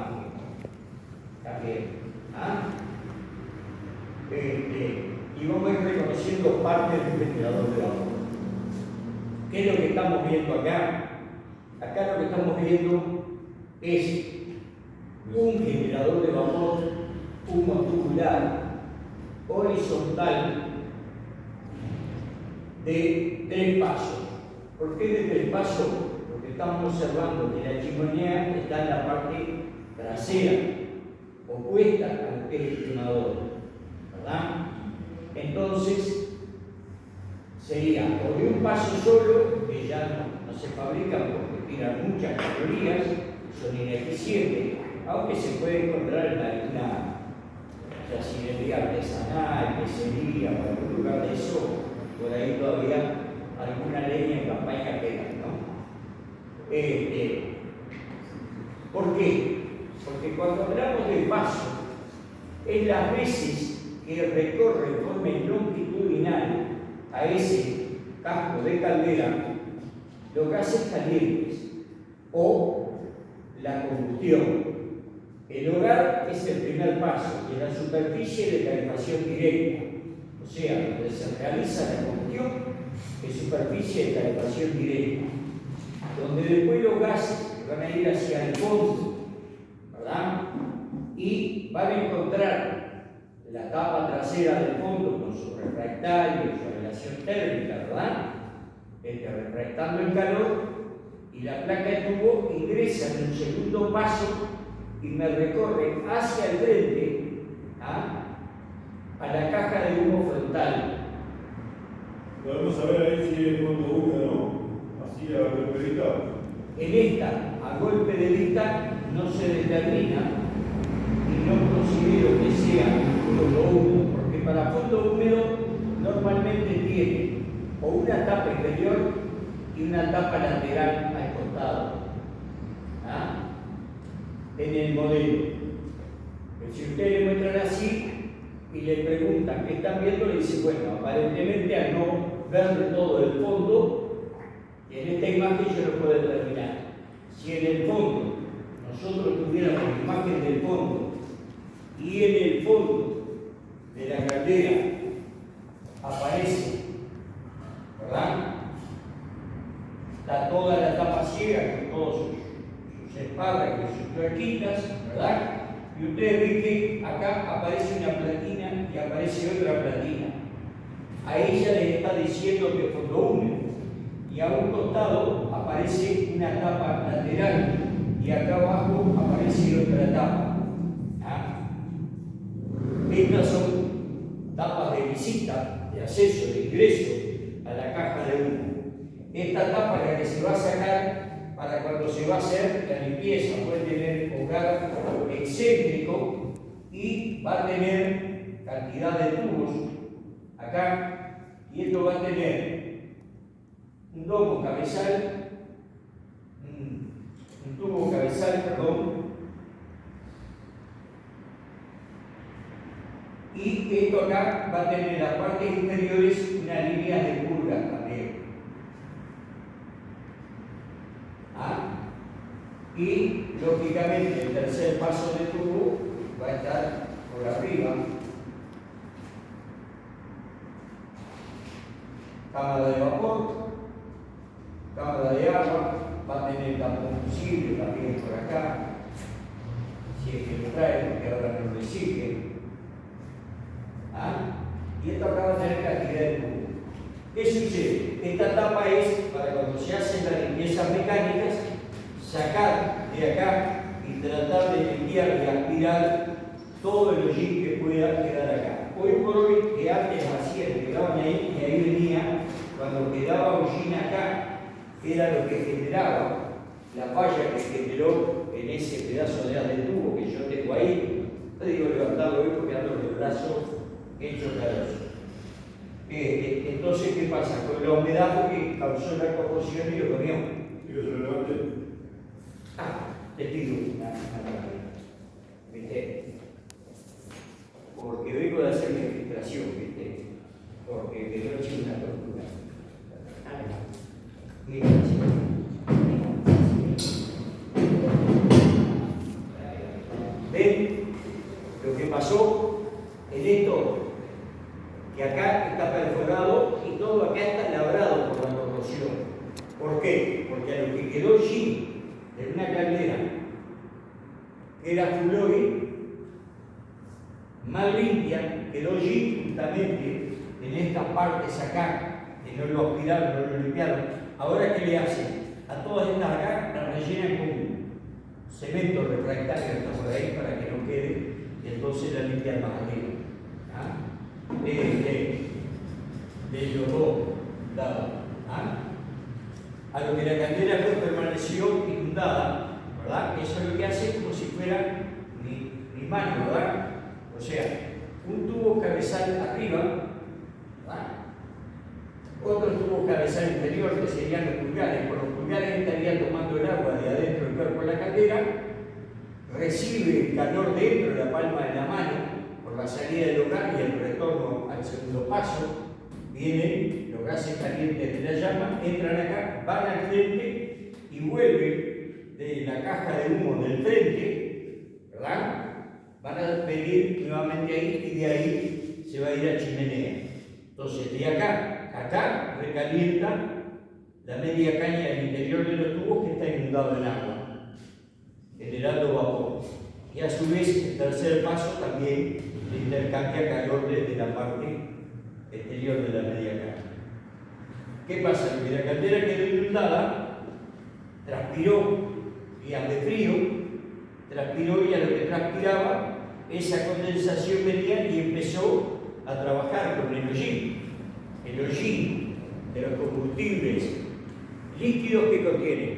imagen. También. ¿Ah? Y vamos a ir reconociendo parte del generador de vapor. ¿Qué es lo que estamos viendo acá? Acá lo que estamos viendo es un generador de vapor tubular horizontal de 3 pasos. ¿Por qué de 3 pasos? Porque estamos observando que la chimenea está en la parte trasera, opuesta a lo que es el quemador, ¿verdad? Entonces, sería o de un paso solo, que ya no se fabrican porque tiran muchas calorías, son ineficientes, aunque se puede encontrar en alguna yacinería artesanal, quesería, o algún lugar de eso, por ahí todavía alguna leña en campaña queda, ¿no? ¿Por qué? Porque cuando hablamos de paso, es las veces que recorre de forma longitudinal a ese casco de caldera los gases calientes o la combustión. El hogar es el primer paso, y la superficie de calefacción directa, o sea, donde se realiza la combustión, es superficie de calefacción directa, donde después los gases van a ir hacia el fondo, ¿verdad? Y van a encontrar la tapa trasera del fondo con su refractario, su relación térmica, ¿verdad? Refractando el calor, y la placa de tubo ingresa en un segundo paso y me recorre hacia el frente a la caja de humo frontal. Podemos saber ahí si es fondo húmedo, ¿no? Así a golpe de vista. En esta, a golpe de vista, no se determina y no considero que sea fondo húmedo, porque para fondo húmedo normalmente tiene o una tapa inferior y una tapa lateral al costado. En el modelo. Pero si ustedes le muestran así y le preguntan qué están viendo, le dice, bueno, aparentemente al no ver todo el fondo, en esta imagen yo lo puedo determinar. Si en el fondo nosotros tuviéramos la imagen del fondo y en el fondo de la caldera aparece, ¿verdad? Está toda la tapa ciega con todos sus espaldas y sus tuerquitas, ¿verdad? Y ustedes ven que acá aparece una platina y aparece otra platina. Ahí ya les está diciendo que es fondo húmedo. Y a un costado aparece una tapa lateral y acá abajo aparece otra tapa. Estas son tapas de visita, de acceso, de ingreso a la caja de humo. Esta tapa es la que se va a sacar para cuando se va a hacer la limpieza. Puede tener hogar excéntrico y va a tener cantidad de tubos acá, y esto va a tener un tubo cabezal, y esto acá va a tener en las partes inferiores una línea de purga también. Y lógicamente el tercer paso de tubo va a estar por arriba. Cámara de vapor, cámara de agua, va a tener combustible también por acá, si es que lo trae, porque ahora no lo exige. Y esto acá va a tener cantidad de tubo. ¿Qué sucede? Esta tapa es para cuando se hacen las limpiezas mecánicas, sacar de acá y tratar de limpiar y aspirar todo el hollín que pueda quedar acá. Hoy por hoy, que antes hacían, quedaban ahí, y ahí venía, cuando quedaba hollín acá, era lo que generaba la falla que generó en ese pedazo de tubo que yo tengo ahí. No digo levantarlo hoy porque ando con el brazo hecho carozo. Entonces, ¿qué pasa? Con la humedad que causó la corrosión y lo comió. Te digo ¿viste? Porque vengo de hacer mi filtración, ¿viste? Porque de noche es una tortura. Mira, ¿Ven lo que pasó en esto? Que acá está perforado y todo acá está labrado por la corrosión. ¿Por qué? Porque a lo que quedó allí, en una caldera, que era fuloide, más limpia, quedó allí justamente en estas partes acá, que no lo aspiraron, no lo limpiaron. Ahora, ¿qué le hacen? A todas estas acá las rellenan con cemento refractario que está por ahí para que no quede, y entonces la limpian más arriba. ¿Ah? De los dos lados. ¿Ah? A lo que la caldera pues permaneció inundada, ¿verdad? Eso es lo que hace como si fuera mi mano, ¿verdad? O sea, un tubo cabezal arriba, ¿verdad? Otro tubo cabezal inferior, que serían los pulgares. Por los pulgares estaría tomando el agua de adentro del cuerpo de la caldera, recibe el calor dentro de la palma de la mano por la salida del hogar y el retorno al segundo paso. Vienen los gases calientes de la llama, entran acá, van al frente y vuelven de la caja de humo del frente, ¿verdad? Van a venir nuevamente ahí y de ahí se va a ir a chimenea. Entonces, de acá recalienta la media caña del interior de los tubos que está inundado en agua, generando vapor. Y a su vez, el tercer paso también intercambia calor desde la parte exterior de la media caña. ¿Qué pasa? Que la caldera quedó inundada, transpiró días de frío, transpiró y a lo que transpiraba, esa condensación venía y empezó a trabajar con el hollín. El hollín de los combustibles líquidos que contiene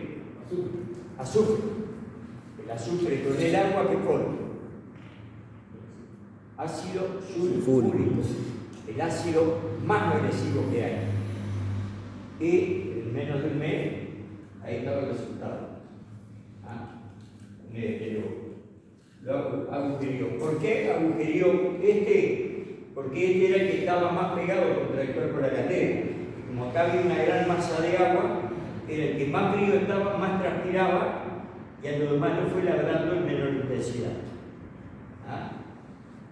azufre. El azufre con el agua que forma ácido sulfúrico, el ácido más agresivo que hay. Y en menos de un mes, ahí estaba el resultado. Lo agujerió. ¿Por qué agujerió este? Porque este era el que estaba más pegado contra el cuerpo de la caldera. Como acá había una gran masa de agua, era el que más frío estaba, más transpiraba, y a lo demás lo fue labrando en menor intensidad.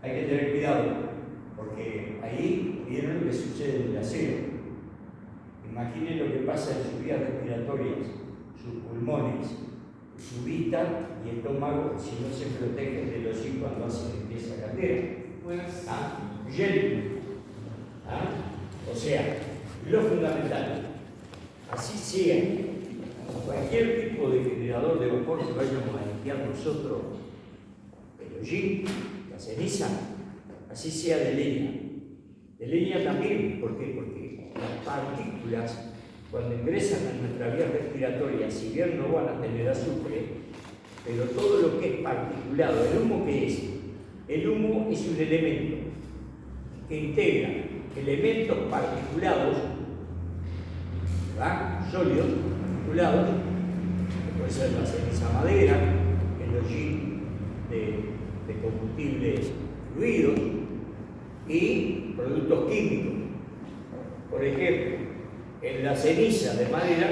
Hay que tener cuidado, porque ahí vieron lo que sucede en el acero. Imaginen lo que pasa en sus vías respiratorias, sus pulmones, su vista y estómago, si no se protegen de los hijos cuando hacen limpieza caldera. Bien. O sea, lo fundamental, así sea, cualquier tipo de generador de vapor que vayamos a limpiar nosotros, el hollín, la ceniza, así sea de leña. De leña también, ¿por qué? Porque las partículas, cuando ingresan a nuestra vía respiratoria, si bien no van a tener azufre, pero todo lo que es particulado, ¿el humo qué es? El humo es un elemento que integra elementos particulados, ¿verdad? Sólidos, particulados, que puede ser la ceniza madera, el hollín de combustibles fluidos y productos químicos. Por ejemplo, en la ceniza de madera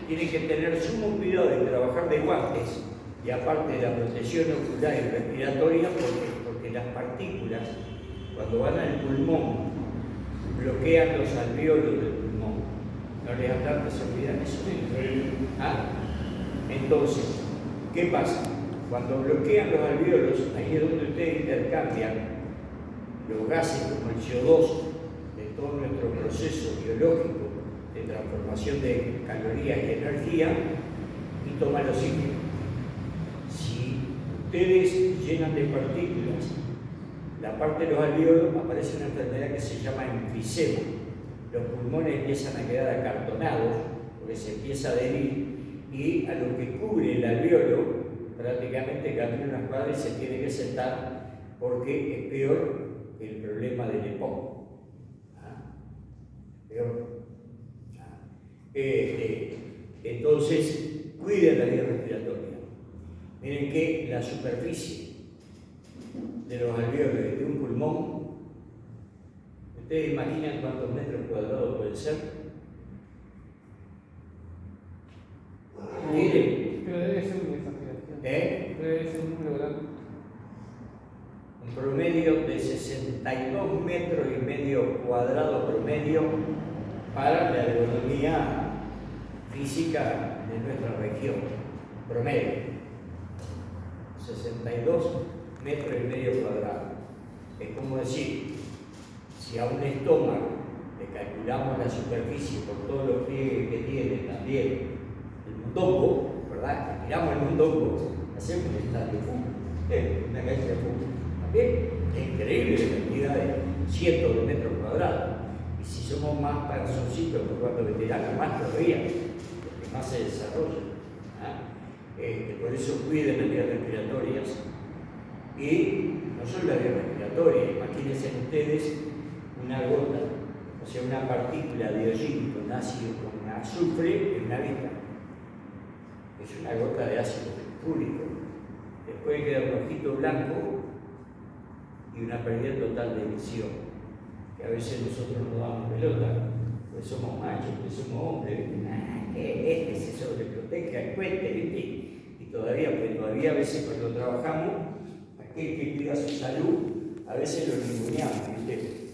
tiene que tener sumo cuidado de trabajar de guantes y aparte de la protección ocular y respiratoria, porque las partículas, cuando van al pulmón, bloquean los alvéolos del pulmón. ¿No les hablan de seguridad en eso? Entonces, ¿qué pasa? Cuando bloquean los alvéolos, ahí es donde ustedes intercambian los gases como el CO2 de todo nuestro proceso biológico de transformación de calorías y energía y toman oxígeno. Si ustedes llenan de partículas la parte de los alvéolos, aparece una enfermedad que se llama enfisema. Los pulmones empiezan a quedar acartonados porque se empieza a adherir y a lo que cubre el alvéolo prácticamente camina unas cuadras y se tiene que sentar porque es peor que el problema del EPOC. Peor. Entonces, cuiden la vía respiratoria. Miren que la superficie de los alvéolos de un pulmón, ¿ustedes imaginan cuántos metros cuadrados puede ser? Pero debe ser una exageración. Debe ser un número grande. un promedio de 62 metros y medio cuadrados promedio para la ergonomía física de nuestra región, promedio. 62 metros y medio cuadrados. Es como decir, si a un estómago le calculamos la superficie por todos los pliegues que tiene también el mondongo, ¿verdad? Miramos el mondongo, hacemos un estadio de fútbol, una cancha de fútbol. También es increíble la cantidad de cientos de metros cuadrados. Y si somos más personcitos por cuanto veteranos, más todavía, porque más se desarrolla. Por eso cuiden las vías respiratorias. Y no solo las vías respiratorias, imagínense ustedes una gota, o sea, una partícula de hollín con ácido, con azufre en una vista. Es una gota de ácido sulfúrico. Después queda un ojito blanco y una pérdida total de visión. Que a veces nosotros nos damos pelota, pues somos machos, pues somos hombres, que se sobreproteja, cuente, ¿viste? Y todavía a veces cuando trabajamos, aquel que cuida su salud, a veces lo ninguneamos, ¿viste?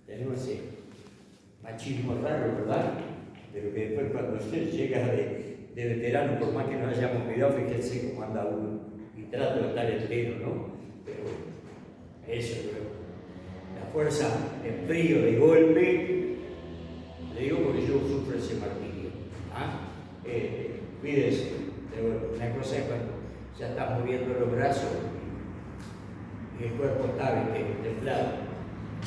Tenemos ese machismo raro, ¿verdad? Pero que después cuando usted llega de veterano, por más que no hayamos cuidado, fíjense cómo anda uno. Y trato de estar entero, ¿no? Pero eso, la fuerza en frío de golpe, le digo porque yo sufro ese martirio. Cuídense, una cosa es cuando ya está moviendo los brazos y el cuerpo está templado.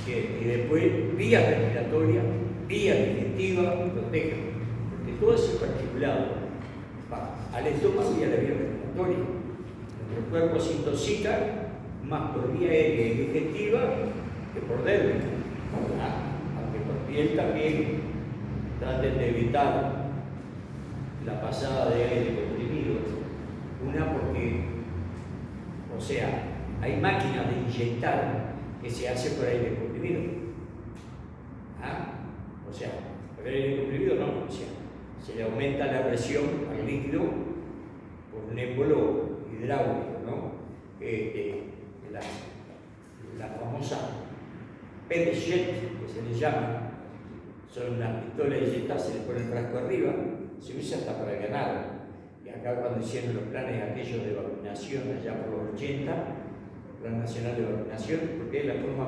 Y después, vías respiratorias, vías digestivas, protejan. Porque todo eso es particulado. Va al estómago y a la vía respiratoria. Nuestro cuerpo se intoxica más por vía aérea y digestiva que por dérmica. Aunque por piel también traten de evitar la pasada de aire comprimido. Una porque, o sea, hay máquinas de inyectar que se hace por aire comprimido. O sea, por aire comprimido no, o sea, se le aumenta la presión al líquido por un émbolo hidráulico, ¿no? La famosa PET-jet, que se le llama, son unas pistolas inyectadas, se le pone el frasco arriba, se usa hasta para ganado. Y acá cuando hicieron los planes aquellos de vacunación allá por los 80, Plan Nacional de Vacunación, porque es la forma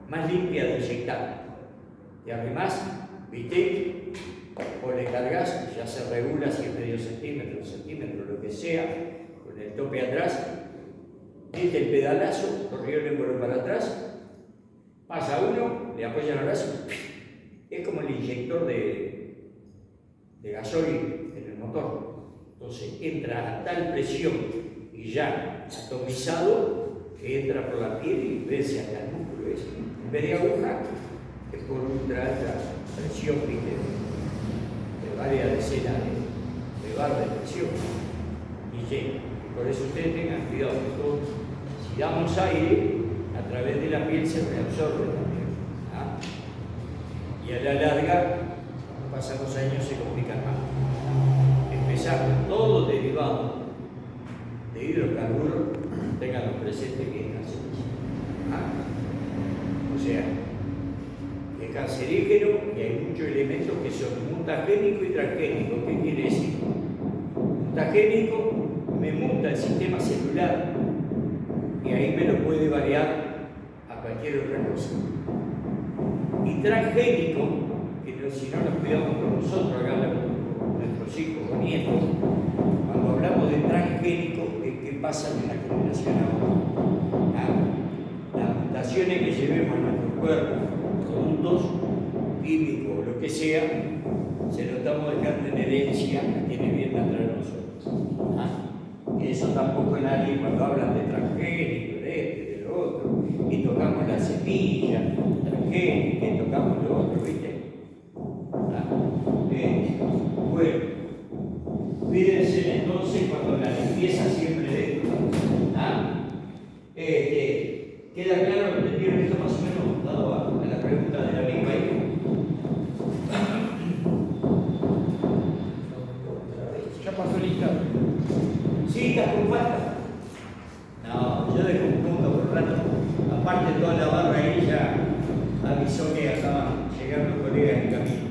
más limpia de inyectar. Y además, ¿viste? O le cargas, ya se regula si es medio centímetro, lo que sea, con el tope atrás, ¿viste el pedalazo? Corrió el émbolo para atrás, pasa uno, le apoya el brazo, es como el inyector de gasoil en el motor. Entonces entra a tal presión y ya atomizado que entra por la piel y vence hasta el músculo ese. En vez de aguja, es por ultra alta presión, ¿viste? De varias decenas de bar de presión. Y llega. Por eso ustedes tengan cuidado, porque si damos aire, a través de la piel se reabsorbe también. Y a la larga, cuando pasan los años, se complican más. Empezar todo derivado de hidrocarburos, tenganlo presente que es cancerígeno. O sea, es cancerígeno y hay muchos elementos que son mutagénicos y transgénicos. ¿Qué quiere decir? Mutagénico me muta el sistema celular y ahí me lo puede variar a cualquier otra cosa. Y transgénico, que si no nos cuidamos con nosotros, acá con nuestros hijos o nietos, cuando hablamos de transgénico, es que pasa de una generación a otra. Las mutaciones que llevemos en nuestro cuerpo, productos químicos, lo que sea, se lo estamos dejando en herencia, que tiene bien atrás de nosotros. Y eso tampoco nadie, cuando hablan de transgénico, de lo otro, y tocamos la semilla transgénica, y tocamos lo otro, ¿viste? Bueno, cuídense entonces cuando la limpieza siempre de esto. ¿Queda claro? ¿Entendieron esto más o menos? Dado a la pregunta del amigo ahí. Ya pasó lista. ¿Sí? ¿Estás con falta? No, yo dejo un punto avisó que estaban llegando colegas en camino.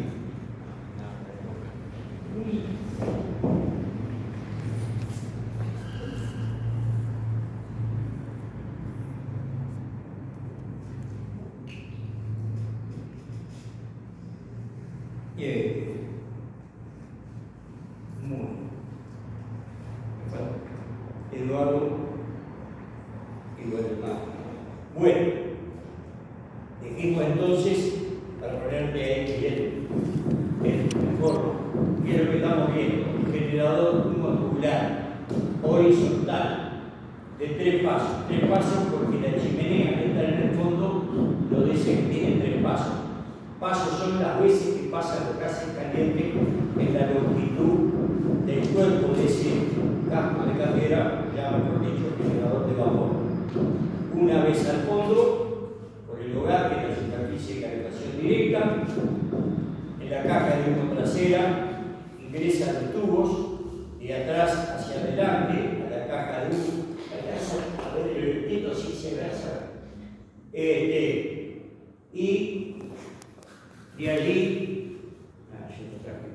Eduardo y los demás. Bueno, dijimos entonces, para ponerte ahí bien, mejor, ¿qué es lo que estamos viendo? Un generador modular, horizontal, de 3 pasos. 3 pasos porque la chimenea que está en el fondo lo dice que tiene 3 pasos. Pasos son las veces que pasa los gases calientes en la longitud del cuerpo de ese casco de caldera, ya mejor dicho, generador de vapor. Una vez al fondo, por el hogar, que es la superficie de calefacción directa, en la caja de humo trasera ingresan los tubos de atrás hacia adelante a la caja de humo. A ver, el vestido sí se abraza. Y de allí, yo no traje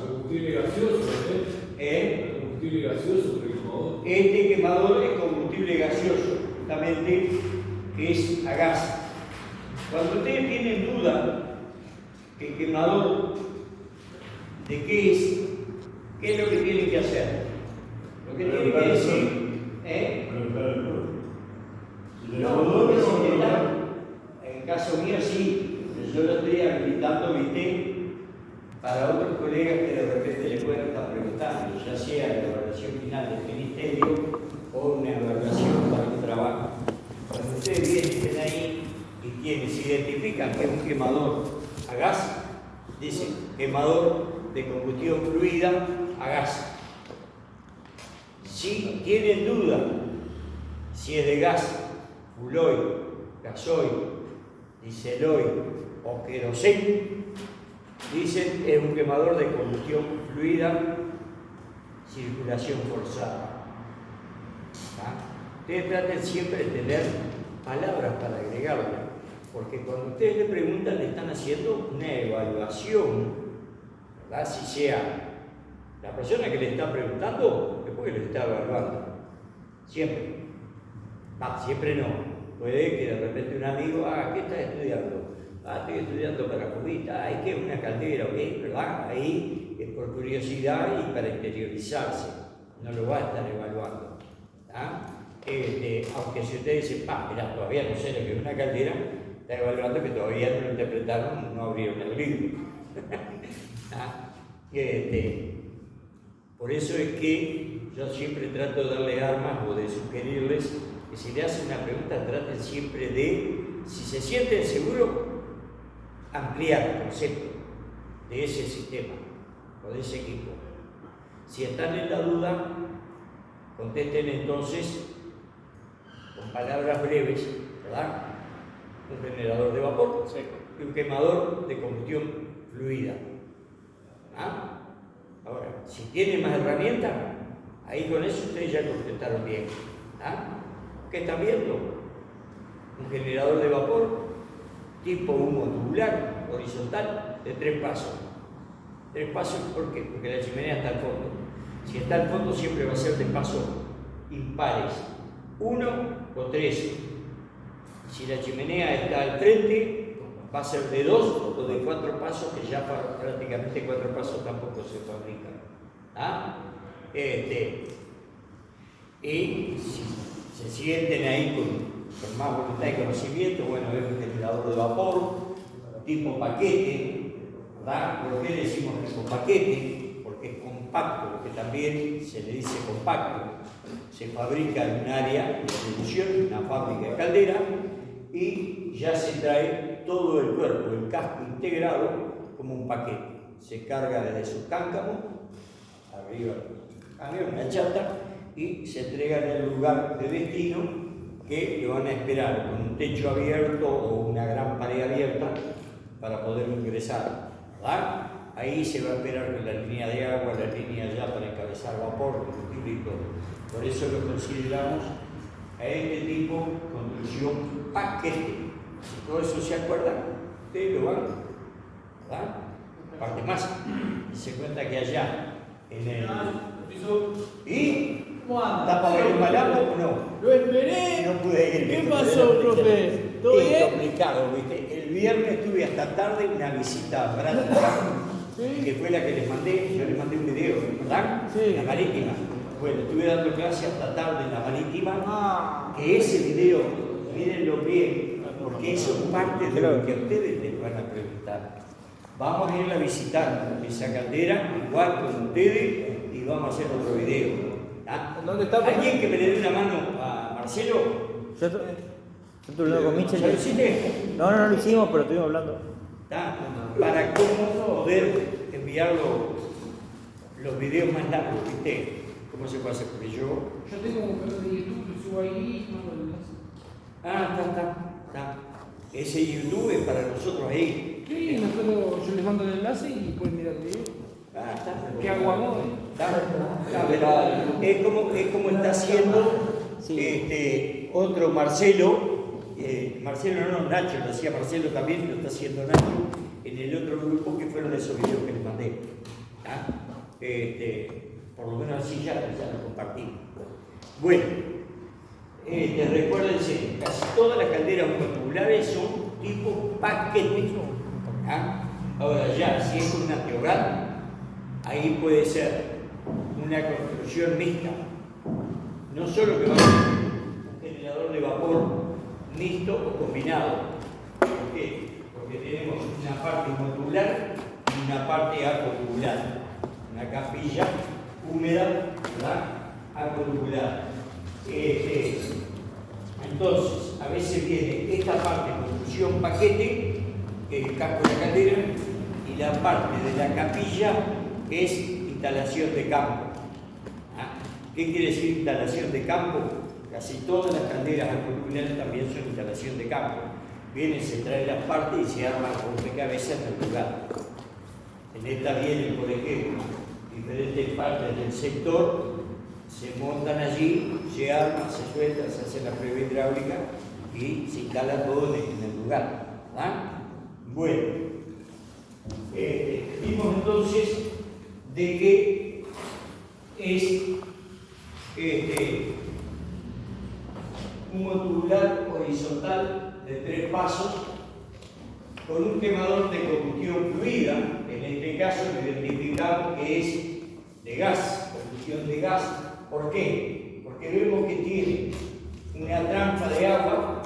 combustible gaseoso, combustible gaseoso, quemador. Este quemador es combustible gaseoso, justamente, que es a gas. Cuando ustedes tienen duda que el quemador de qué es lo que tienen que hacer. Lo que tienen que decir, no, porque si te dan, en el caso mío sí, yo lo estoy habilitando, ¿viste? Para otros colegas que de repente le puedan estar preguntando, ya sea la evaluación final del ministerio o una evaluación para un trabajo. Cuando ustedes vienen ahí y se identifican que es un quemador a gas, dice quemador de combustión fluida a gas. Si tienen duda si es de gas, fuloil, gasoil, diseloil o queroseno, dicen es un quemador de combustión fluida, circulación forzada. Ustedes traten siempre de tener palabras para agregarle, porque cuando ustedes le preguntan, le están haciendo una evaluación, ¿verdad? Si sea la persona que le está preguntando, es porque le está evaluando. Siempre. Siempre no. Puede que de repente un amigo, ¿qué estás estudiando? Estoy estudiando para cubita, es que es una caldera, ¿verdad? Ahí es por curiosidad y para interiorizarse, no lo va a estar evaluando. Aunque si usted dice, mirá, todavía no sé lo que es una caldera, está evaluando que todavía no lo interpretaron, no abrieron el libro. Por eso es que yo siempre trato de darle armas o de sugerirles que si le hacen una pregunta, traten siempre de, si se sienten seguros, ampliar el concepto de ese sistema o de ese equipo. Si están en la duda, contesten entonces con palabras breves, ¿verdad? Un generador de vapor y un quemador de combustión fluida. Ahora, si tienen más herramientas, ahí con eso ustedes ya contestaron bien. ¿Qué están viendo? Un generador de vapor tipo humo tubular, horizontal, de 3 pasos. 3 pasos, ¿por qué? Porque la chimenea está al fondo. Si está al fondo, siempre va a ser de pasos impares, 1 o 3. Si la chimenea está al frente, va a ser de 2 o de 4 pasos, que ya prácticamente 4 pasos tampoco se fabrican. Y si se sienten ahí con más voluntad y conocimiento, bueno, es un generador de vapor, tipo paquete, ¿verdad? ¿Por qué decimos tipo paquete? Porque es compacto, porque también se le dice compacto. Se fabrica en un área de producción, una fábrica de caldera, y ya se trae todo el cuerpo, el casco integrado, como un paquete. Se carga desde su cáncamo, arriba una chata, y se entrega en el lugar de destino, que lo van a esperar con un techo abierto o una gran pared abierta para poder ingresar, ¿verdad? Ahí se va a esperar con la línea de agua, la línea ya para encabezar vapor, combustible y todo. Por eso lo consideramos a este tipo de construcción paquete. Si todo eso se acuerdan, ustedes lo van, ¿verdad? Parte más. Y se cuenta que allá, en el... ¿Y? ¿Está para ver un malamo o no? Lo esperé. No pude ir. ¿Qué pasó, profe? ¿Todo Es bien? complicado, ¿viste? El viernes tuve hasta tarde una visita práctica, Sí. que fue la que les mandé. Yo les mandé un video, ¿verdad? Sí. La marítima. Bueno, estuve dando clase hasta tarde en la marítima. Ah. Que ese video, mírenlo bien, porque eso es parte de lo que a ustedes les van a preguntar. Vamos a ir a visitar esa caldera, igual con ustedes, y vamos a hacer otro video. ¿Ah? ¿Dónde está? ¿Alguien que me le dé una mano a Marcelo? Yo estoy hablando con Michel. ¿Ya lo hiciste? No lo hicimos, pero estuvimos hablando. ¿Está? Para cómo poder enviar los videos más largos, ¿viste? ¿Cómo se puede hacer? Porque yo... Yo tengo un canal de YouTube que subo ahí y mando el enlace. está. Ese YouTube es para nosotros ahí. Sí, nosotros, yo les mando el enlace y pueden mirar el video. Está. ¿Qué hago amor? Es como está haciendo Sí. otro Marcelo. Marcelo no, Nacho, lo hacía Marcelo también, lo está haciendo Nacho en el otro grupo que fueron esos videos que les mandé. ¿Ah? Por lo menos así ya lo compartí. Bueno, recuérdense, casi todas las calderas moleculares son tipo paquete. ¿Ah? Ahora ya, si es una teogal, ahí puede ser una construcción mixta. No solo que va a ser un generador de vapor mixto o combinado. ¿Por qué? Porque tenemos una parte modular y una parte acotubular. Una capilla húmeda, ¿verdad? Acotubular. Entonces, a veces viene esta parte construcción paquete, que es el casco de la caldera, y la parte de la capilla es instalación de campo. ¿Ah? ¿Qué quiere decir instalación de campo? Casi todas las calderas acotubular también son instalación de campo. Viene, se trae las partes y se arma rompecabezas en el lugar. En esta vienen, por ejemplo, diferentes partes del sector, se montan allí, se arman, se sueltan, se hace la prueba hidráulica y se instala todo en el lugar. ¿Ah? Bueno, vimos entonces de que es un modular horizontal de 3 pasos con un quemador de combustión fluida. En este caso lo identificamos que es de gas, combustión de gas. ¿Por qué? Porque vemos que tiene una trampa de agua,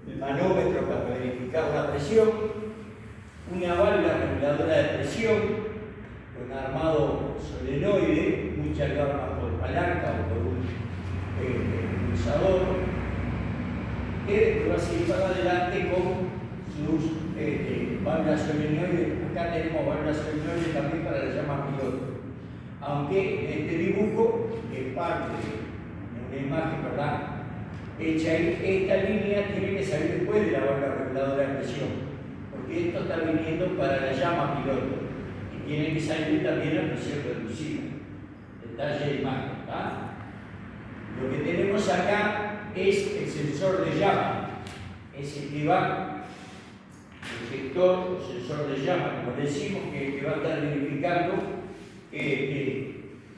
el manómetro para verificar la presión, una válvula reguladora de presión con armado solenoide, muchas lo arman por palanca o por un pulsador, que va a seguir para adelante con sus válvulas solenoides. Acá tenemos válvulas solenoides también para la llama piloto. Aunque en este dibujo es parte de una imagen, ¿verdad? Hecha ahí, esta línea tiene que salir después de la válvula reguladora de presión, porque esto está viniendo para la llama piloto y tiene que salir también a presión reducida. Detalle de imagen, ¿verdad? Lo que tenemos acá es el sensor de llama, es el que va, el detector o sensor de llama, como decimos, que va a estar verificando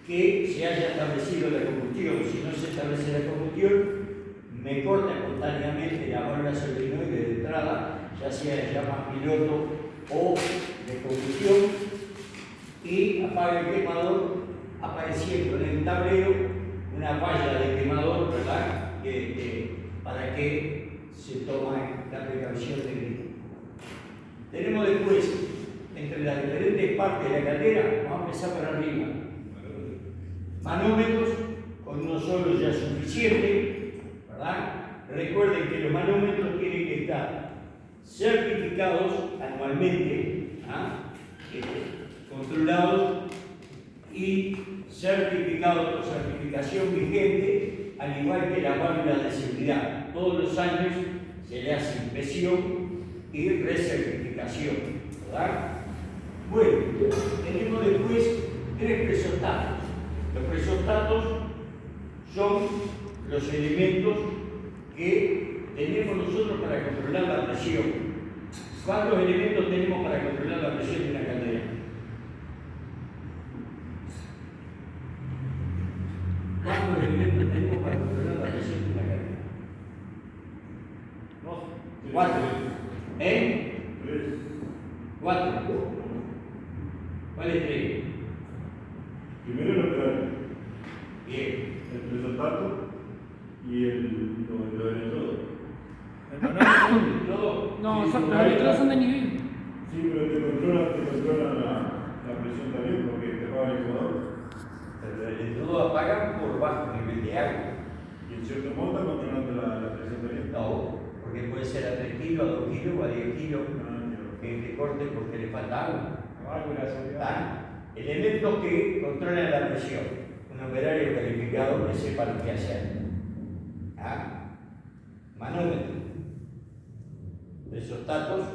que se haya establecido la combustión. Si no se establece la combustión, me corta espontáneamente la válvula solenoide de entrada, ya sea de llama piloto o de combustión, y apaga el quemador, apareciendo en el tablero una falla de quemador, ¿verdad? Para que se tome la precaución de grito. Tenemos después, entre las diferentes partes de la caldera, vamos a empezar por arriba. Manómetros, con uno solo ya es suficiente, ¿verdad? Recuerden que los manómetros tienen que estar certificados anualmente, controlados y certificados por certificación vigente, al igual que las válvulas de seguridad. Todos los años se le hace inspección y recertificación, ¿verdad? Bueno, tenemos después 3 presostatos. Los presostatos son los elementos que tenemos nosotros para controlar la presión? ¿Cuántos elementos tenemos para controlar la presión de una caldera? ¿Cuántos elementos tenemos para controlar la presión de una caldera? No. 4. ¿Eh? 3. 4. ¿Cuál es 3? Primero el lateral, Bien. el presostato y los electrodos. No, Sí, son, sí, los electrodos son de nivel. Sí, pero te controlan la presión también porque te paga el jugador. Pero el electrodo apaga por bajo nivel de agua. Y en cierto modo está controlando la presión también. No, porque puede ser a 3 kilos, a 2 kilos o a 10 kilos Ah, que te corte porque le falta agua. Válvulas, ¿Está? Elementos que controlan la presión. Un operario calificado que sepa lo que hacer. ¿Ah? Manómetro. Presostatos,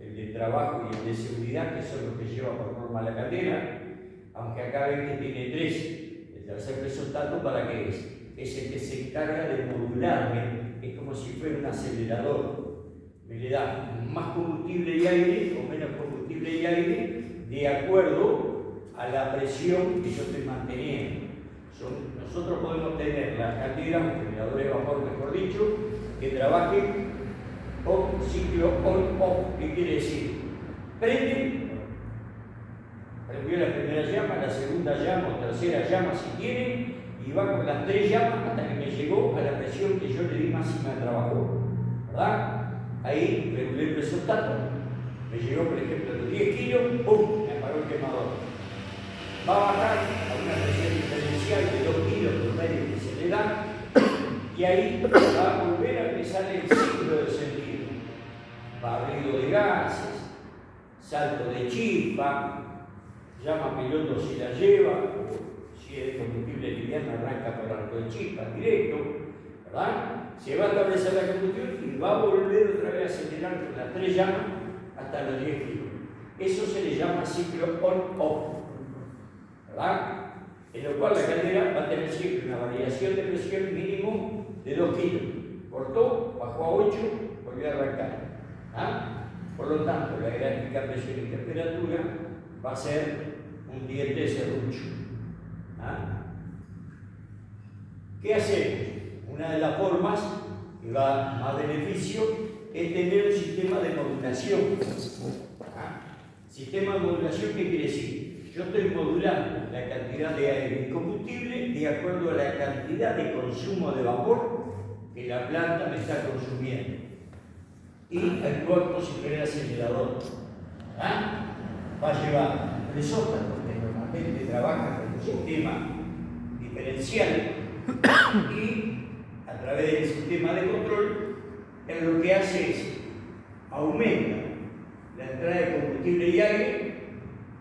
el de trabajo y el de seguridad, que son los que lleva por norma la caldera, aunque acá ven que tiene 3. El tercer presostato, ¿para qué es? Es el que se encarga de modularme, es como si fuera un acelerador. Me le da más combustible y aire o menos combustible y aire de acuerdo a la presión que yo estoy manteniendo. Nosotros podemos tener las calderas, los generadores de vapor, mejor dicho, que trabajen con ciclo on-off. ¿Qué quiere decir? Prende, prendió la primera llama, la segunda llama o tercera llama si quieren, y va con las 3 llamas hasta que me llegó a la presión que yo le di máxima de trabajo. ¿Verdad? Ahí regulé el presostato, me llegó por ejemplo a los 10 kilos, ¡pum! Me apagó el quemador. Va a bajar a una presión diferencial de 2 kilos por medio que se le da, y ahí va a volver a empezar el ciclo del sentido. Barrido de gases, salto de chispa, llama piloto si la lleva, o si es combustible liviano arranca por arco de chispa directo, ¿verdad? Se va a establecer la combustión y va a volver otra vez a acelerar con las 3 llamas hasta los 10 kilos. Eso se le llama ciclo on-off, ¿verdad? En lo cual la caldera va a tener siempre una variación de presión mínimo de 2 kilos. Cortó, bajó a 8, volvió a arrancar. ¿Ah? Por lo tanto, la gráfica presión y temperatura va a ser un diente serrucho. ¿Ah? ¿Qué hacemos? Una de las formas que va más beneficio es tener un sistema de modulación. ¿Ah? Sistema de modulación, ¿qué quiere decir? Yo estoy modulando la cantidad de aire y combustible de acuerdo a la cantidad de consumo de vapor que la planta me está consumiendo. Y actúa como si fuera acelerador. ¿Ah? Va a llevar presostato, que normalmente trabaja con un sistema diferencial, y a través del sistema de control, él lo que hace es aumenta la entrada de combustible y aire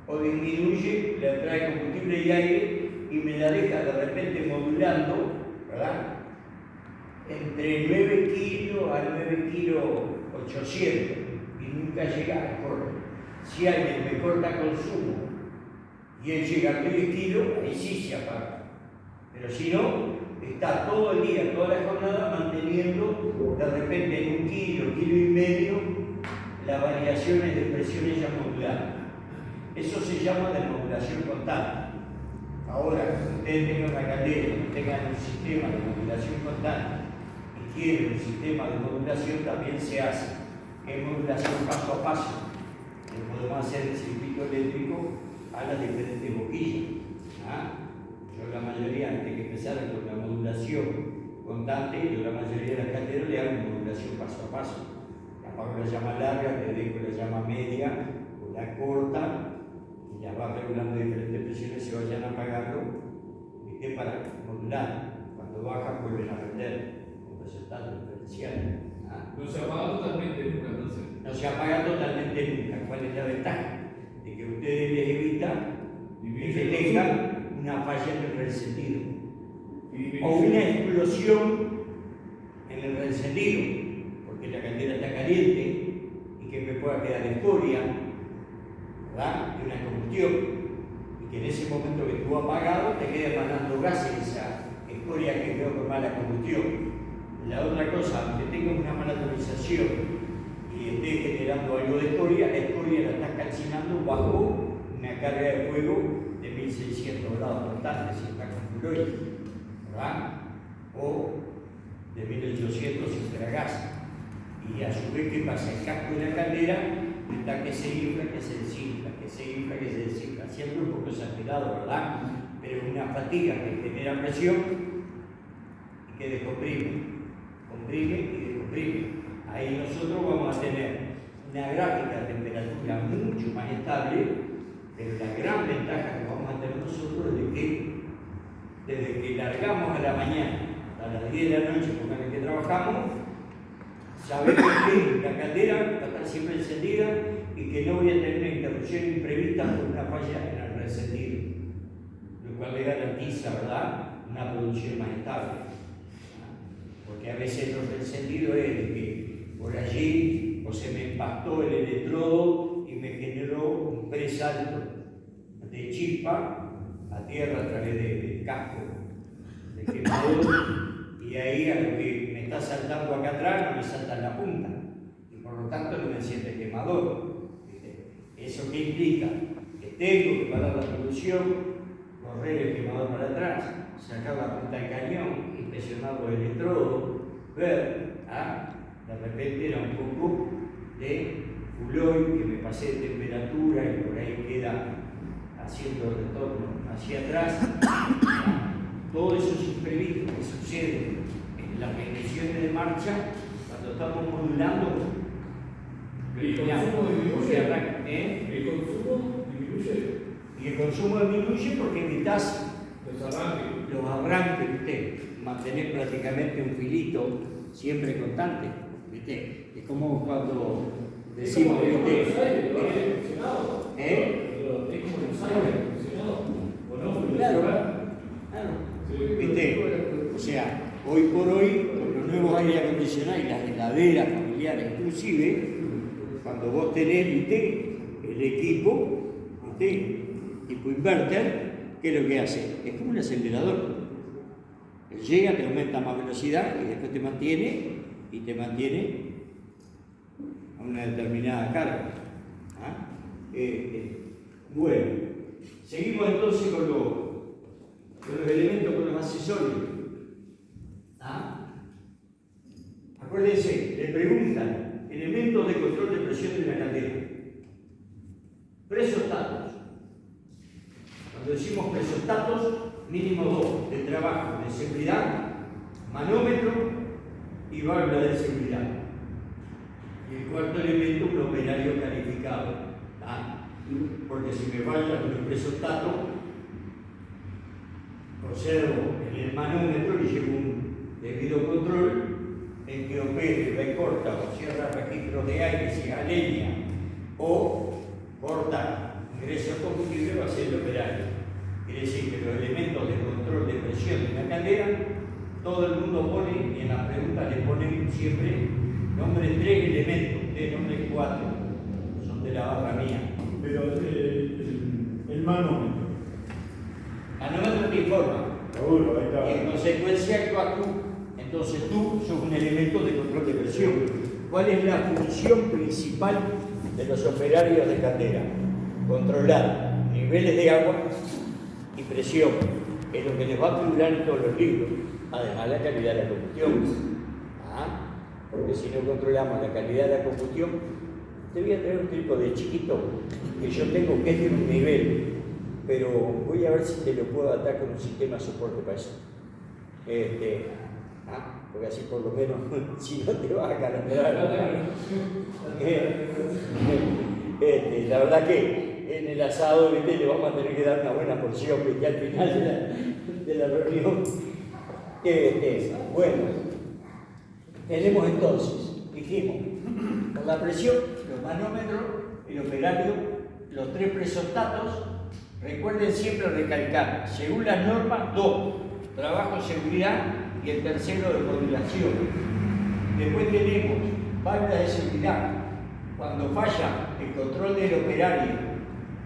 o disminuye la entrada de combustible y aire y me la deja de repente modulando, ¿verdad? Entre 9 kilos a 9 kilos 800 y nunca llega al corte. Si alguien me corta consumo y él llega a 10 kilos, ahí sí se apaga. Pero si no, está todo el día, toda la jornada manteniendo de repente en 1 kilo, kilo y medio, las variaciones de presiones ya moduladas. Eso se llama desmodulación constante. Ahora, cuando ustedes tengan una caldera, tengan un sistema de modulación constante y quieren un sistema de modulación, también se hace. Es modulación paso a paso. Podemos hacer el circuito eléctrico a las diferentes boquillas. ¿Ah? Yo la mayoría, antes que empezar con la modulación constante, yo la mayoría de las calderas le hago modulación paso a paso. Apago la llama larga, le dejo la llama media o la corta y ya va regulando diferentes presiones, se vayan apagando, ¿viste? Para modular. Cuando bajan vuelven a prender con resultados diferenciales. ¿Ah? No se apaga totalmente nunca, entonces. No se apaga totalmente nunca. ¿Cuál es la ventaja? De que ustedes les evitan que tengan una falla en el reencendido o una explosión en el reencendido, porque la caldera está caliente y que me pueda quedar escoria, ¿verdad? De una combustión, y que en ese momento que estuvo apagado te quede emanando gases esa escoria que quedó por mala combustión. La otra cosa, aunque tenga una mala autorización y esté generando algo de escoria, la escoria la está calcinando bajo una carga de fuego de 1600 grados constantes, si está con fluoide, ¿verdad? O de 1800 si fuera gas. Y a su vez, ¿qué pasa? El casco de la caldera está que se infla, que se desinfla, que se infla, que se desinfla. Siempre un poco exagerado, ¿verdad? Pero una fatiga que genera presión y que descomprime. Comprime y descomprime. Ahí nosotros vamos a tener una gráfica de temperatura mucho más estable, pero la gran ventaja que vamos a tener nosotros es de que desde que largamos a la mañana a las 10 de la noche con la que trabajamos, sabemos que la caldera va a estar siempre encendida y que no voy a tener una interrupción imprevista por una falla en el reencendido, lo cual le garantiza, ¿verdad?, una producción más estable. Porque a veces el reencendido es de que por allí o se me empastó el electrodo y me generó un presalto de chispa a tierra a través del casco de quemador. Y ahí a lo que me está saltando acá atrás no me salta en la punta y por lo tanto no me siente el quemador. ¿Eso qué implica? Que tengo que parar la producción, correr el quemador para atrás, sacar la punta del cañón, inspeccionar los electrodos, ver, de repente era un poco de fuloid que me pasé de temperatura y por ahí queda haciendo retorno hacia atrás. Todos esos imprevistos que suceden en las mediciones de marcha, cuando estamos modulando, El consumo disminuye. ¿eh? El consumo disminuye. Y el consumo disminuye porque evitas Los arranques. los arranques, ¿viste? Mantener prácticamente un filito siempre constante, ¿viste? Es como cuando decimos, ¿viste? Es como los aires funcionado. ¿Eh? Es como los aires funcionado. ¿O no? Claro, claro. ¿Viste? O sea, hoy por hoy, con los nuevos aire acondicionados y las heladeras familiares, inclusive, cuando vos tenés, ¿viste?, el equipo, ¿viste?, tipo inverter, ¿qué es lo que hace? Es como un acelerador. Él llega, te aumenta más velocidad y después te mantiene a una determinada carga. Bueno, seguimos entonces con los elementos, con los accesorios. Acuérdense, le preguntan elementos de control de presión de una caldera. Presostatos. Cuando decimos presostatos, mínimo dos: de trabajo, de seguridad, manómetro y válvula de seguridad. Y el cuarto elemento, un operario calificado. Porque si me falta un presostato, observo en el manómetro y llevo un debido control en que opere, recorta o cierra registros de aire, si a leña, o corta ingreso de combustible, va a ser el operario. Quiere decir que los elementos de control de presión de una caldera, todo el mundo pone, y en las preguntas le ponen siempre nombre 3 elementos, de nombre 4, son de la barra mía. Pero el manómetro. Manómetro te informa. Seguro, ahí Y está. en consecuencia actúas tú. Entonces tú sos un elemento de control de presión. ¿Cuál es la función principal de los operarios de caldera? Controlar niveles de agua y presión, es lo que les va a figurar en todos los libros, además la calidad de la combustión. Porque si no controlamos la calidad de la combustión, te voy a traer un tipo de chiquito que yo tengo que es de un nivel, pero voy a ver si te lo puedo atar con un sistema de soporte para eso. Porque así por lo menos, si no te vas a calentar. La verdad que en el asado, ¿viste?, le vamos a tener que dar una buena porción, ¿viste?, al final de la reunión. Bueno, tenemos entonces, dijimos, por la presión, los manómetros, el operario, los 3 presostatos. Recuerden siempre recalcar, según las normas, 2, trabajo, seguridad, y el tercero de modulación. Después tenemos válvulas de seguridad. Cuando falla el control del operario,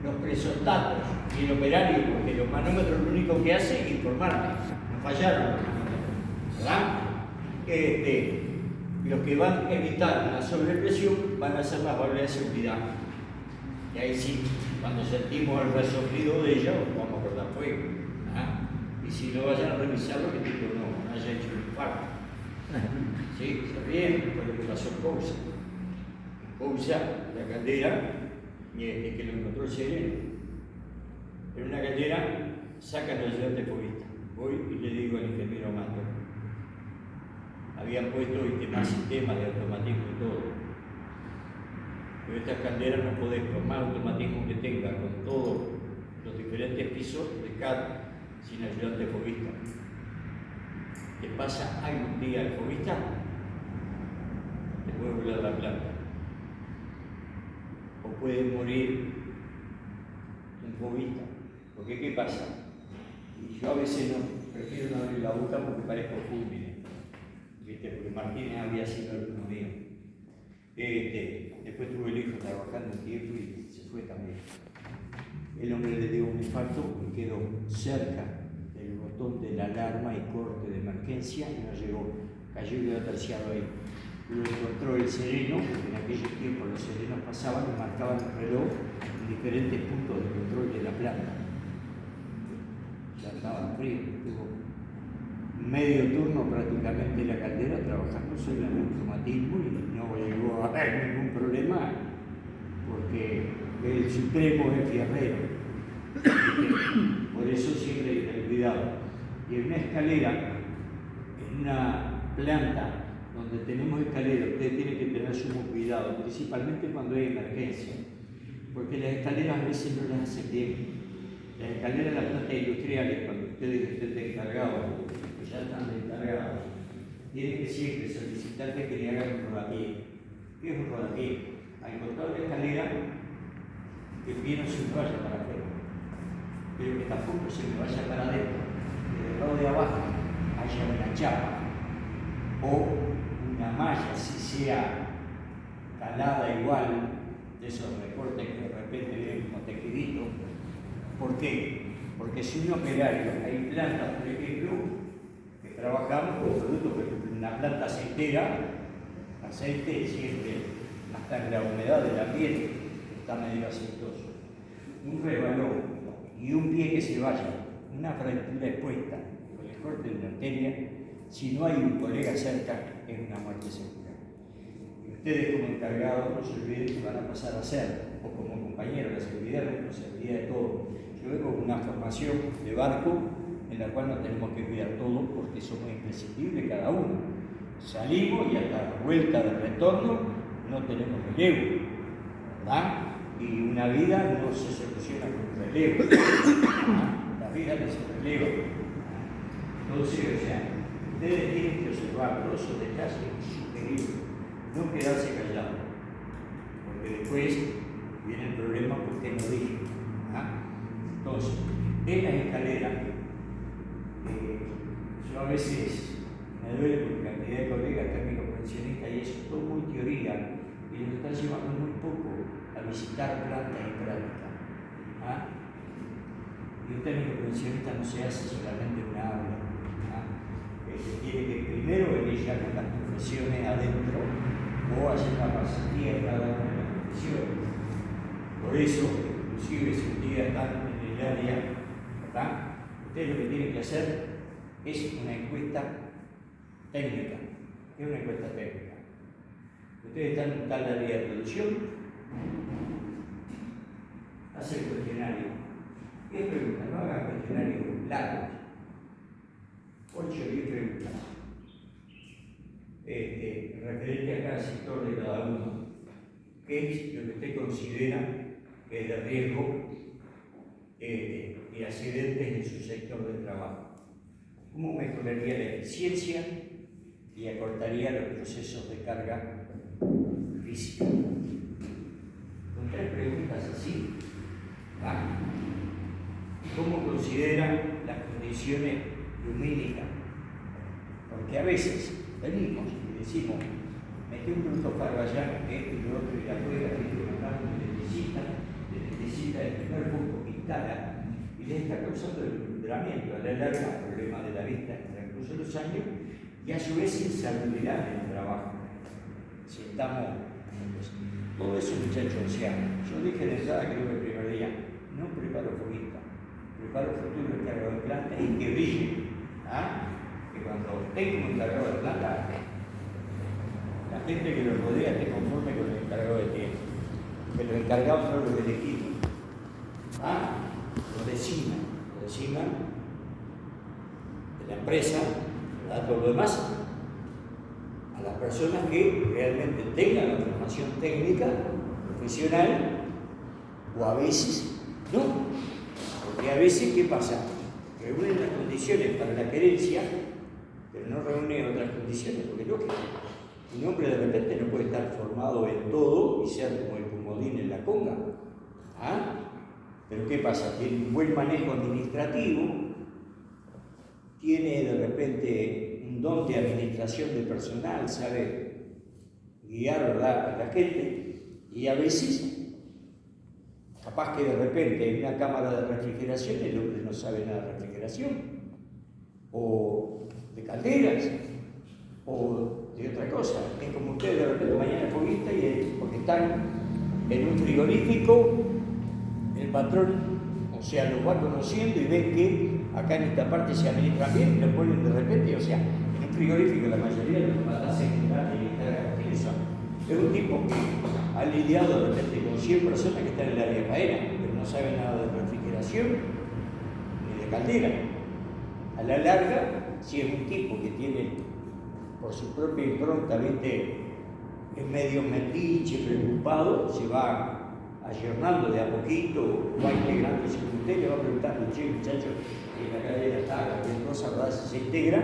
los presostatos y el operario, porque los manómetros lo único que hace es informarme, no fallaron, ¿verdad? Los que van a evitar la sobrepresión van a ser las válvulas de seguridad. Y ahí sí, cuando sentimos el resoplido de ella, vamos a cortar fuego. ¿Ah? Y si no vayan a revisarlo, que tipo no haya hecho un infarto. ¿Sí? ¿Está bien? Porque pasó Cousa. Cousa, la caldera, que lo encontró el sereno. En una caldera sacan el ayudante foguista. Voy y le digo al ingeniero Mato. Habían puesto más sistemas de automatismo y todo. Pero estas calderas no podés, por más automatismo que tenga, con todos los diferentes pisos de CAD, sin ayudante foguista. ¿Qué pasa? Hay un día el foguista, te puede volar la planta. O puede morir un foguista. Porque ¿qué pasa? Y yo a veces no, prefiero no abrir la boca porque parezco fúlmine. Porque Martínez había sido alumno mío. Después tuve el hijo trabajando un tiempo y se fue también. El hombre le dio un infarto y quedó cerca del botón de la alarma y corte de emergencia y no llegó. Cayó y quedó terciado ahí. Lo encontró el sereno, porque en aquellos tiempos los serenos pasaban y marcaban el reloj en diferentes puntos de control de la planta. Ya estaba frío, estuvo medio turno prácticamente en la caldera trabajando sobre el automatismo y no llegó a haber ningún problema porque el supremo es fierrero. Por eso siempre hay que tener cuidado. Y en una escalera, en una planta donde tenemos escalera, ustedes tienen que tener sumo cuidado, principalmente cuando hay emergencia, porque las escaleras a veces no las hacen bien. Las escaleras de las plantas industriales, cuando ustedes estén encargados, ya están encargados, tienen que siempre solicitarle que le hagan un rodapié. ¿Qué es un rodapié? Al costado de la escalera, que el pie no se me vaya para afuera, pero que tampoco se me vaya para adentro, que del lado de abajo haya una chapa o una malla, si sea calada igual, de esos recortes que de repente vienen como tejiditos. ¿Por qué? Porque si un operario, hay plantas, por ejemplo, que trabajamos con productos, por ejemplo, una planta aceitera, aceite siempre, hasta en la humedad del ambiente, está medio aceitoso. Un resbalón y un pie que se vaya, una fractura expuesta, con el corte de una arteria, si no hay un colega cerca, es una muerte segura. Y ustedes como encargados no se olviden que van a pasar a ser, o como compañeros, la seguridad, la responsabilidad de todo. Yo vengo con una formación de barco en la cual nos tenemos que cuidar todos porque somos imprescindibles cada uno. Salimos y hasta la vuelta de retorno no tenemos relevo, ¿verdad? Y una vida no se soluciona con relevo. La vida no se releva. Entonces, o sea, ustedes tienen que observar todos esos detalles superiores, no quedarse callados, porque después viene el problema porque no dije. Entonces, en las escaleras, yo a veces me duele por cantidad de colegas técnicos pensionistas y eso es todo muy teoría y nos está llevando muy poco a visitar plantas y prácticas. Y un técnico pensionista no se hace solamente una aula. Tiene que primero venir ya con las profesiones adentro o hacer una pasantía en cada una de las profesiones. Por eso, inclusive si un día están en el área, ¿verdad? Ustedes lo que tienen que hacer es una encuesta técnica. ¿Qué es una encuesta técnica? Ustedes están en tal área de producción, hacen cuestionario. ¿Qué preguntas? No hagan cuestionarios largos. 8 o 10 preguntas. Referente a cada sector de cada uno. ¿Qué es lo que usted considera que es de riesgo y accidentes en su sector de trabajo? ¿Cómo mejoraría la eficiencia y acortaría los procesos de carga física? Con 3 preguntas así, ¿cómo consideran las condiciones lumínicas? Porque a veces venimos y decimos, metí un producto allá, esto y lo otro, y la rueda, y lo mandamos necesita el primer punto que instala, y le está causando el alumbramiento, a la larga, problemas de la vista en el transcurso de los años, y a su vez insalubridad en el trabajo. Si estamos, todo eso, muchachos, o sea, yo dije de entrada, creo que el primer día, no preparo foguista, preparo futuro encargado de planta y que brille. ¿Ah? Que cuando esté como encargado de planta, la gente que lo rodea esté conforme con el encargado de tiempo. Que los encargados no los elegimos. ¿Ah? Lo designan de la empresa, ¿verdad? Todo lo demás, a las personas que realmente tengan la formación técnica, profesional, o a veces no. Porque a veces, ¿qué pasa? Reúnen las condiciones para la querencia, pero no reúnen otras condiciones, porque lógico, un hombre de repente no puede estar formado en todo y ser como el comodín en la conga. ¿Ah? Pero ¿qué pasa? Tiene un buen manejo administrativo, tiene de repente un don de administración de personal, sabe guiar, ¿verdad?, a la gente, y a veces, capaz que de repente en una cámara de refrigeración el hombre no sabe nada de refrigeración, o de calderas, o de otra cosa. Es como ustedes de repente mañana foguista y porque están en un frigorífico, el patrón, o sea, los va conociendo y ven que acá en esta parte se administran bien y lo ponen de repente, o sea, en un frigorífico la mayoría de los patas ¿quiénes son? Es un tipo que ha lidiado de repente con 100 personas que están en el área de faena, pero no saben nada de refrigeración ni de caldera. A la larga, si es un tipo que tiene por su propia impronta, ¿viste?, es medio metiche, preocupado, se va ayornando de a poquito, va integrando. Si usted le va a preguntar, che, muchachos, que la cadera está, cualquier cosa, ¿verdad?, si se integra,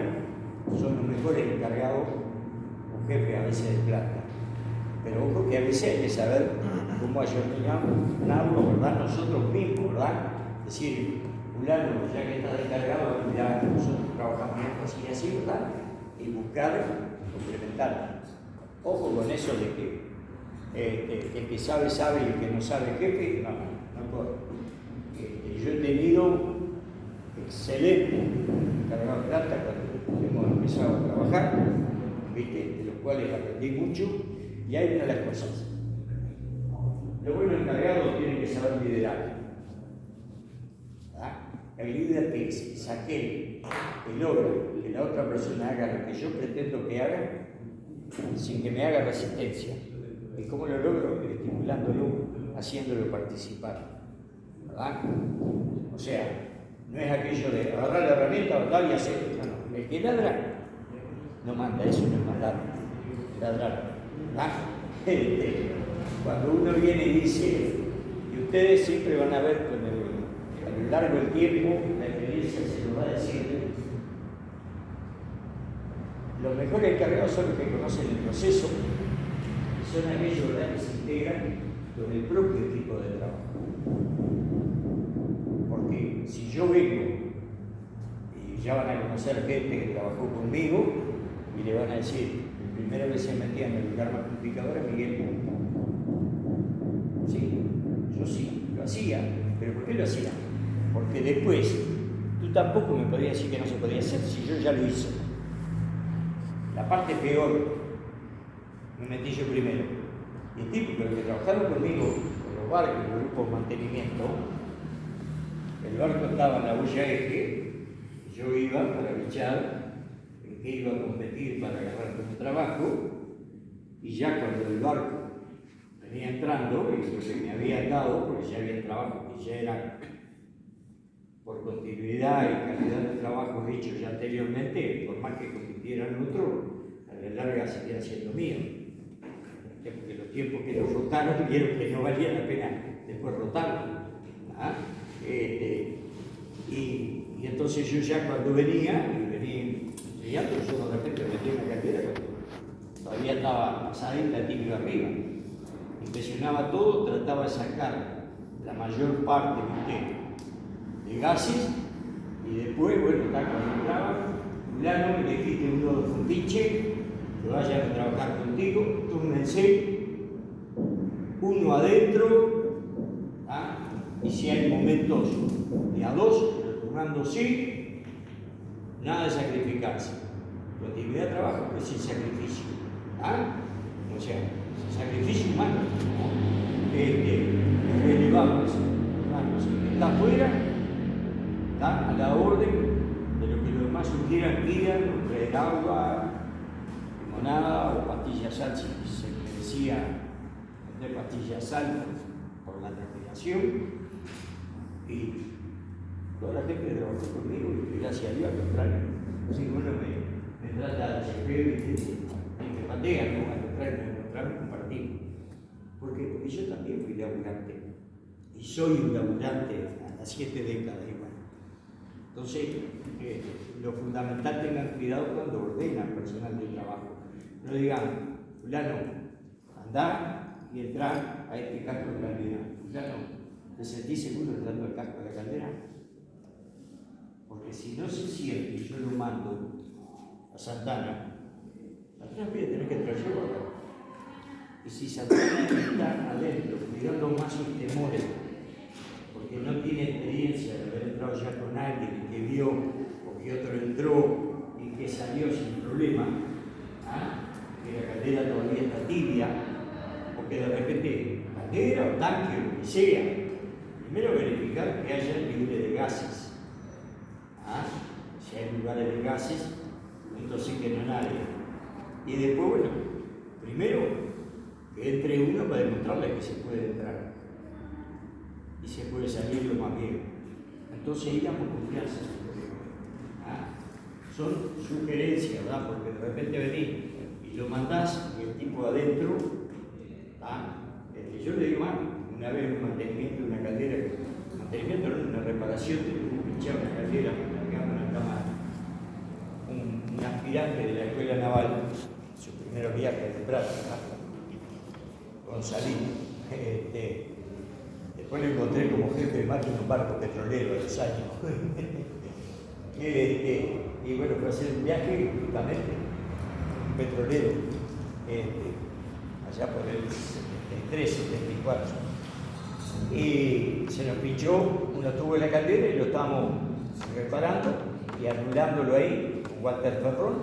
son los mejores encargados, un jefe a veces de planta. Pero ojo que a veces hay que saber cómo ayornarlo, ¿verdad?, nosotros mismos, ¿verdad? Es decir, fulano, ya que está descargado, ya nosotros trabajamos así y así, ¿verdad? Y buscar complementar. Ojo con eso de que el que sabe, sabe y el que no sabe, jefe, no corre. Yo he tenido excelente encargado de planta cuando hemos empezado a trabajar, ¿viste?, de los cuales aprendí mucho, y hay una de las cosas. Los buenos encargados tienen que saber liderar. ¿Ah? El líder que es aquel que logra que la otra persona haga lo que yo pretendo que haga sin que me haga resistencia. ¿Y cómo lo logro? Estimulándolo, haciéndolo participar. ¿Verdad? O sea, no es aquello de agarrar la herramienta, ¿verdad?, y hacer. No. El que ladra no manda, eso no es mandar. Ladrar. ¿Verdad? Cuando uno viene y dice, y ustedes siempre van a ver a lo largo del tiempo, la experiencia se lo va a decir. Los mejores encargados son los que conocen el proceso, y son aquellos, ¿verdad?, que se integran con el propio equipo de trabajo. Porque si yo vengo, y ya van a conocer gente que trabajó conmigo, y le van a decir, la primera vez se metía en el lugar más complicado era Miguel. Sí, yo sí, lo hacía. ¿Pero por qué lo hacía? Porque después, tú tampoco me podías decir que no se podía hacer si yo ya lo hice. La parte peor, me metí yo primero. Y es típico, los que trabajaron conmigo, con los barcos, los grupos de mantenimiento, el barco estaba en la boya eje, yo iba para bichar, en qué iba a competir para agarrar como trabajo, y ya cuando el barco venía entrando, y lo que me había dado, porque ya había trabajo que ya era por continuidad y calidad de trabajo hechos ya anteriormente, por más que compitieran otro, a la larga seguía siendo mío. Porque los tiempos que los rotaron vieron que no valía la pena después rotarlo. ¿Ah? Y entonces yo ya cuando venía estudiando, yo de repente metí una caldera cuando todavía estaba pasadita, tibio arriba. Inspeccionaba todo, trataba de sacar la mayor parte de gases, y después, bueno, cuando entraba, fulano, le dijiste uno de un pinche, que vayan a trabajar contigo, túrnense, uno adentro, ¿ah? Y si hay momentos de a dos, turnándose, nada de sacrificarse. continuidad de trabajo, pero sin sacrificio. ¿Ah? O sea, sin sacrificio humano. ¿No? Elevamos, hermanos, el que está afuera, está a la orden de lo que los demás quieran, pidan, traer agua, limonada o pastillas sal, si se le decía de pastillas sal por la transpiración. Y toda la gente trabajó conmigo y gracias a Dios, al contrario. Si uno me trata de chequeo y me patea, ¿no? Al contrario, me encontramos compartimos. ¿Por qué? Porque yo también fui laburante. Y soy un laburante a las 7 décadas igual. Entonces, lo fundamental, tengan cuidado cuando ordenan personal de trabajo. No digan, fulano, andá y entrá a este casco de caldera. Fulano, ¿te sentís seguro entrando al casco de la caldera? Porque si no se siente y yo lo mando a Santana, Santana voy a tener que traer yo acá. Y si Santana está adentro, cuidando más sus temores, porque no tiene experiencia de haber entrado ya con alguien que vio o que otro entró y que salió sin problema, que la caldera todavía está tibia, o que de repente caldera o tanque o lo que sea, primero verificar que haya libre de gases. Si hay lugares de gases, entonces que no nadie. Y después, bueno, primero que entre uno para demostrarle que se puede entrar y se puede salir lo más bien. Entonces ahí damos confianza. Son sugerencias, ¿verdad? Porque de repente venís y lo mandás y el tipo adentro, yo le digo, una vez un mantenimiento de una caldera, mantenimiento no, una reparación de pinchar una caldera, cargamos una cámara, un aspirante de la escuela naval, su primer viaje de Prato, Gonzalín. Después lo encontré como jefe de máquina en un barco petrolero a los años. Y bueno, fue a hacer un viaje justamente, un petrolero, allá por el 73, 74. Y se nos pinchó unos tubos de la caldera y lo estábamos reparando y anulándolo ahí con Walter Ferrón,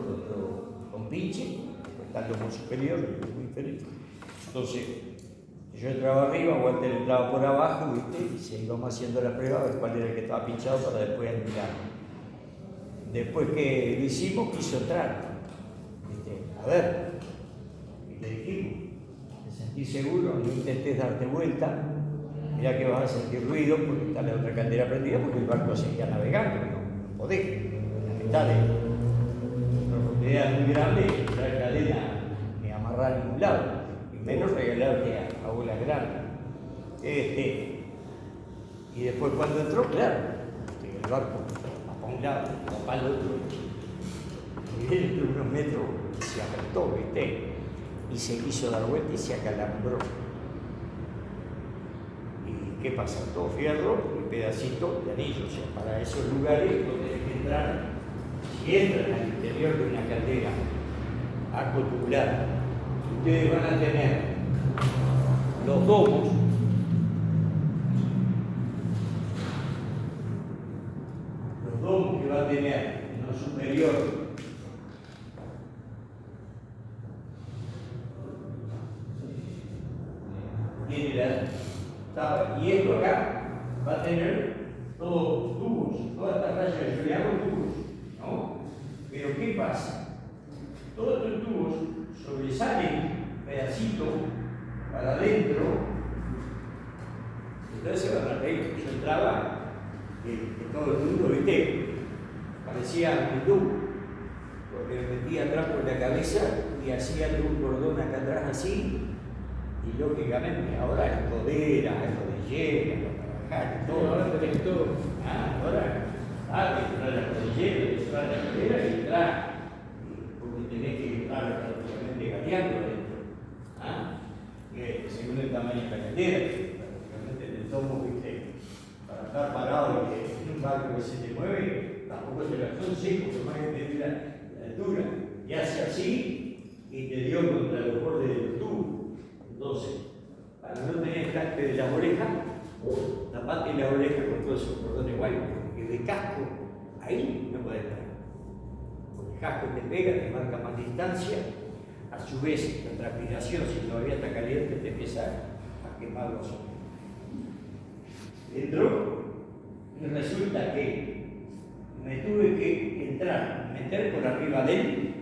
con pinche, estando por superior y muy inferior. Entonces, yo entraba arriba, Walter entraba por abajo, ¿viste? Y se íbamos haciendo la prueba a ver cuál era el que estaba pinchado para después anularlo. Después que lo hicimos, quiso entrar. ¿Viste? A ver, y le dijimos, ¿te sentís seguro? No intentes darte vuelta. Mirá que vas a sentir ruido porque está la otra caldera prendida porque el barco seguía navegando, no podés. La mitad de profundidad muy grande, la cadena ni amarrar a ningún lado, y menos regalarte a bolas grandes. Y después cuando entró, claro, el barco va para un lado, va para el otro, y él entre unos metros se apretó, ¿viste? Y se quiso dar vuelta y se acalambró. ¿Qué pasa? Todo fierro y pedacitos de anillo. O sea, para esos lugares donde hay que entrar, si entran al interior de una caldera acotubular, ustedes van a tener los domos, que va a tener en lo superior tiene y esto acá va a tener todos tubos, toda esta raya yo le hago tubos, ¿no? Pero ¿qué pasa? Todos estos tubos sobresalen pedacitos para adentro, entonces se van a reír. Yo entraba que todo el mundo, ¿viste? Parecía un hindú, porque me metía atrás por la cabeza y hacía un cordón acá atrás así. Y lógicamente ahora es codera, es rodillera, trabajar, todo. Ahora tenés todo. Ahora entrar a la rodillera, entrar a la cadera y entrar. Porque tenés que estar prácticamente gateando adentro. Según el tamaño de la caldera, prácticamente en el tomo, ¿viste? Para estar parado y que en un barco que se te mueve, tampoco se la son secos, por más que te dé la altura. Y hace así y te dio contra los bordes del tubo. Entonces, para no tener escape de las orejas, tapate la oreja con todos esos cordones guayos, porque de casco ahí no puede estar. Porque el casco te pega, te marca más distancia, a su vez la transpiración, si todavía está caliente, te empieza a quemar los ojos. Entró y resulta que me tuve que entrar, meter por arriba de él,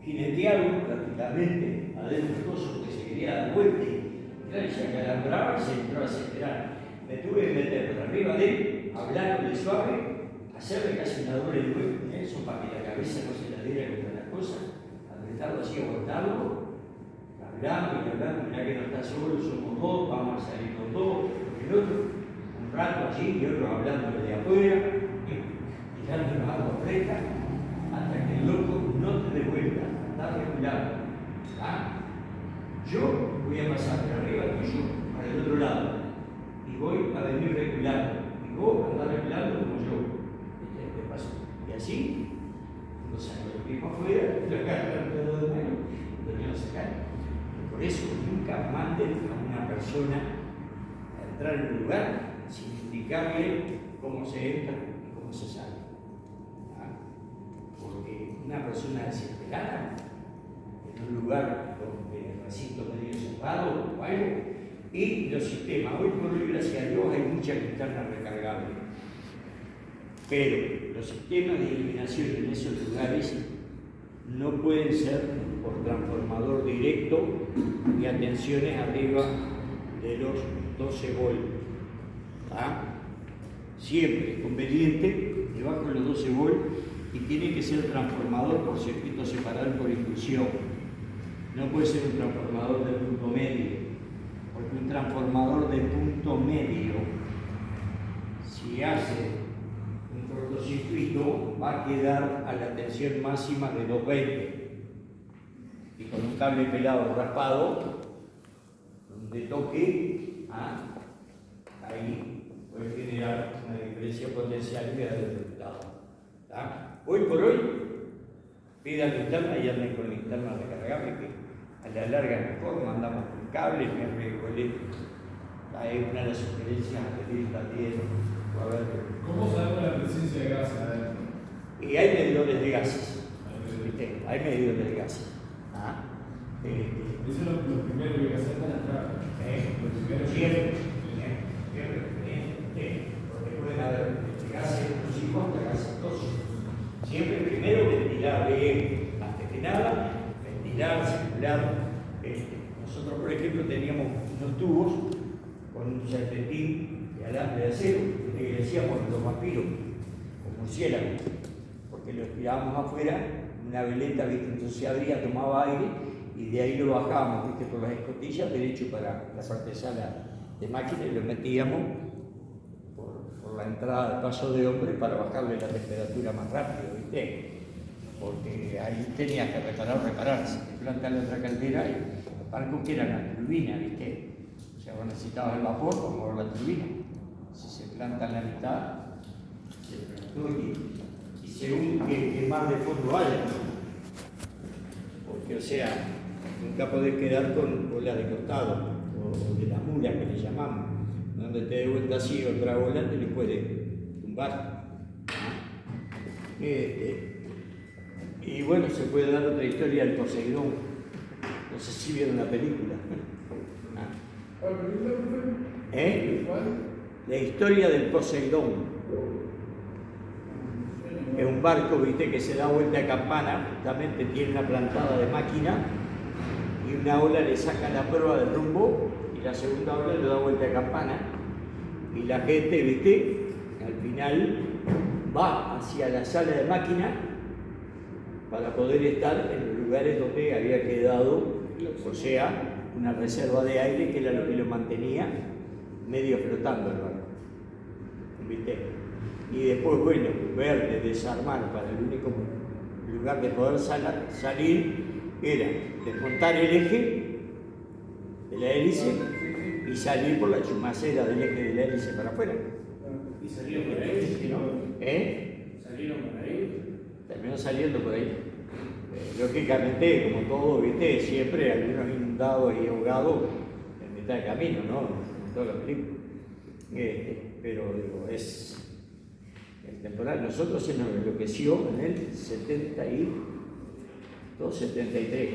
jinetearlo prácticamente adentro del coso que se quería dar vuelta y se acalambraba y se entró a desesperar. Me tuve que meter por arriba de él, hablarle suave, hacerle casi una doble vuelta, eso para que la cabeza no se la diera contra las cosas, apretarlo así, aguantarlo, hablando, mirá que no está solo, somos dos, vamos a salir los dos, el otro, un rato allí y otro hablándole de afuera, tirándonos agua fresca, hasta que el loco no te dé vuelta, está regulado. ¿Ah? Yo voy a pasar por arriba tuyo para el otro lado y voy a venir regulando y vos andás regulando como yo. ¿Qué pasó? Y así, cuando salió el pico afuera, lo agarran todo de mano y lo quiero sacar. Por eso nunca manden a una persona a entrar en un lugar sin indicarle cómo se entra y cómo se sale. ¿Ah? Porque una persona desesperada en un lugar donde el recinto medio cerrado o algo, y los sistemas, hoy por hoy gracias a Dios hay muchas linternas recargables, pero los sistemas de iluminación en esos lugares no pueden ser por transformador directo y a tensiones arriba de los 12 voltios. ¿Ah? Siempre es conveniente debajo de los 12 voltios y tiene que ser transformador por circuito separado por inducción. No puede ser un transformador de punto medio, porque un transformador de punto medio, si hace un cortocircuito, va a quedar a la tensión máxima de 220. Y con un cable pelado raspado, donde toque, ahí puede generar una diferencia potencial y quedar del resultado. Hoy por hoy, pidan linterna y anden con linterna recargable, que a la larga mejor, mandamos con cable, hay una de las sugerencias a pedir también. ¿Cómo sabemos la presencia de gases adentro? Y hay medidores de gases. ¿Viste? Hay medidores de gases. Eso es lo primero que hay que hacer para entrar. Lo primero Siempre. Porque pueden haber gases nocivos hasta gases tóxicos. Siempre primero ventilar bien, antes que nada, ventilar, circular. Nosotros, por ejemplo, teníamos unos tubos con un serpentín de alambre de acero, que le decíamos los vampiros, o murciélagos, porque lo tirábamos afuera, una veleta, ¿viste? Entonces se abría, tomaba aire y de ahí lo bajábamos, ¿viste? Por las escotillas, derecho para la partesala de máquina y lo metíamos por la entrada del paso de hombre para bajarle la temperatura más rápido, ¿viste? Porque ahí tenías que reparar, si te plantan la otra caldera, y los barcos que eran la turbina, ¿viste? O sea, vos necesitabas el vapor para mover la turbina. Si se planta en la mitad, se plantó y según que más de fondo haya, porque, o sea, nunca podés quedar con bola de costado o de la mula que le llamamos, donde te dé vuelta así otra bola te le puede tumbar. Y bueno, se puede dar otra historia del Poseidón. No sé si vieron la película. ¿Cuál película? ¿Cuál? La historia del Poseidón. Es un barco, viste, que se da vuelta a campana, justamente tiene una plantada de máquina y una ola le saca la proa del rumbo y la segunda ola le da vuelta a campana y la gente, viste, al final va hacia la sala de máquina para poder estar en los lugares donde había quedado, o sea, una reserva de aire que era lo que lo mantenía medio flotando el barco, ¿viste? Y después, bueno, ver de desarmar para el único lugar de poder salir era desmontar el eje de la hélice y salir por la chumacera del eje de la hélice para afuera. ¿Y salieron por ahí? ¿No? ¿Salieron por ahí? Terminó saliendo por ahí. Lógicamente, como todo, viste, siempre algunos inundados y ahogados en mitad de camino, ¿no? En todas las películas. Pero digo, El temporal, nosotros se nos enloqueció en el 72, 73.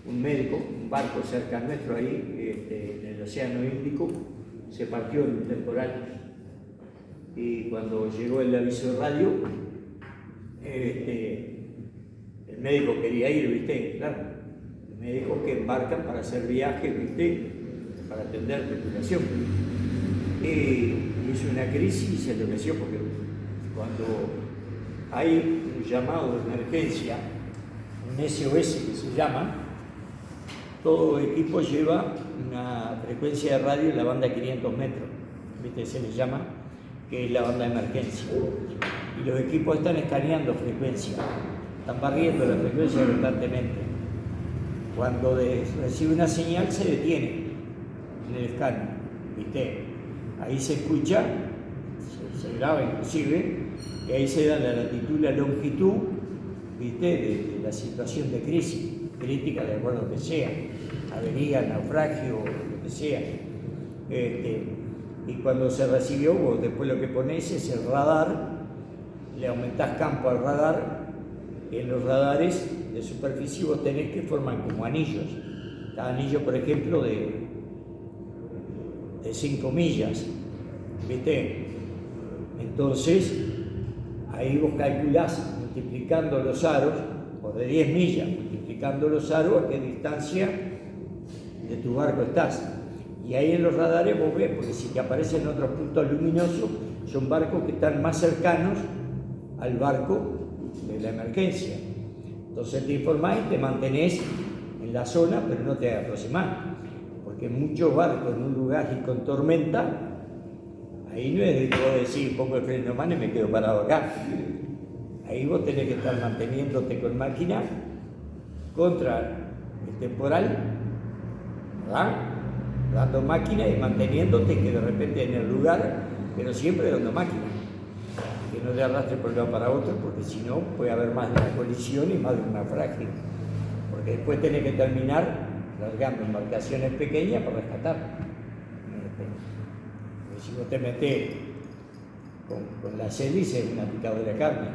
Un médico, un barco cerca nuestro ahí, en el Océano Índico, se partió en un temporal. Y cuando llegó el aviso de radio, el médico quería ir, ¿viste? Claro, los médicos que embarcan para hacer viajes, ¿viste? Para atender tripulación. Y hizo una crisis y se enloqueció porque cuando hay un llamado de emergencia, un SOS que se llama, todo equipo lleva una frecuencia de radio en la banda de 500 metros, ¿viste? Se les llama, que es la banda de emergencia. Y los equipos están escaneando frecuencia, están barriendo la frecuencia constantemente. Cuando recibe una señal se detiene en el escáner, ¿viste? Ahí se escucha, se graba inclusive, y ahí se da la latitud y la longitud, ¿viste? De la situación de crisis, crítica de acuerdo a lo que sea, avería, naufragio, lo que sea. Y cuando se recibió, vos después lo que ponés es el radar, le aumentás campo al radar, y en los radares de superficie vos tenés que forman como anillos. Cada anillo, por ejemplo, de 5 millas, ¿viste? Entonces, ahí vos calculás multiplicando los aros, o de 10 millas, multiplicando los aros, a qué distancia de tu barco estás. Y ahí en los radares vos ves, porque si te aparecen otros puntos luminosos, son barcos que están más cercanos al barco de la emergencia. Entonces te informás y te mantenés en la zona, pero no te aproximás. Porque muchos barcos en un lugar y con tormenta, ahí no es de que vos decís, pongo el freno de mano y me quedo parado acá. Ahí vos tenés que estar manteniéndote con máquina contra el temporal, ¿verdad? Dando máquina y manteniéndote que de repente en el lugar, pero siempre dando máquina. Que no te arrastres por un lado para otro, porque si no puede haber más de una colisión y más de un naufragio. Porque después tenés que terminar largando embarcaciones pequeñas para rescatar. Porque si vos te metés con las hélices, una picadura de carne,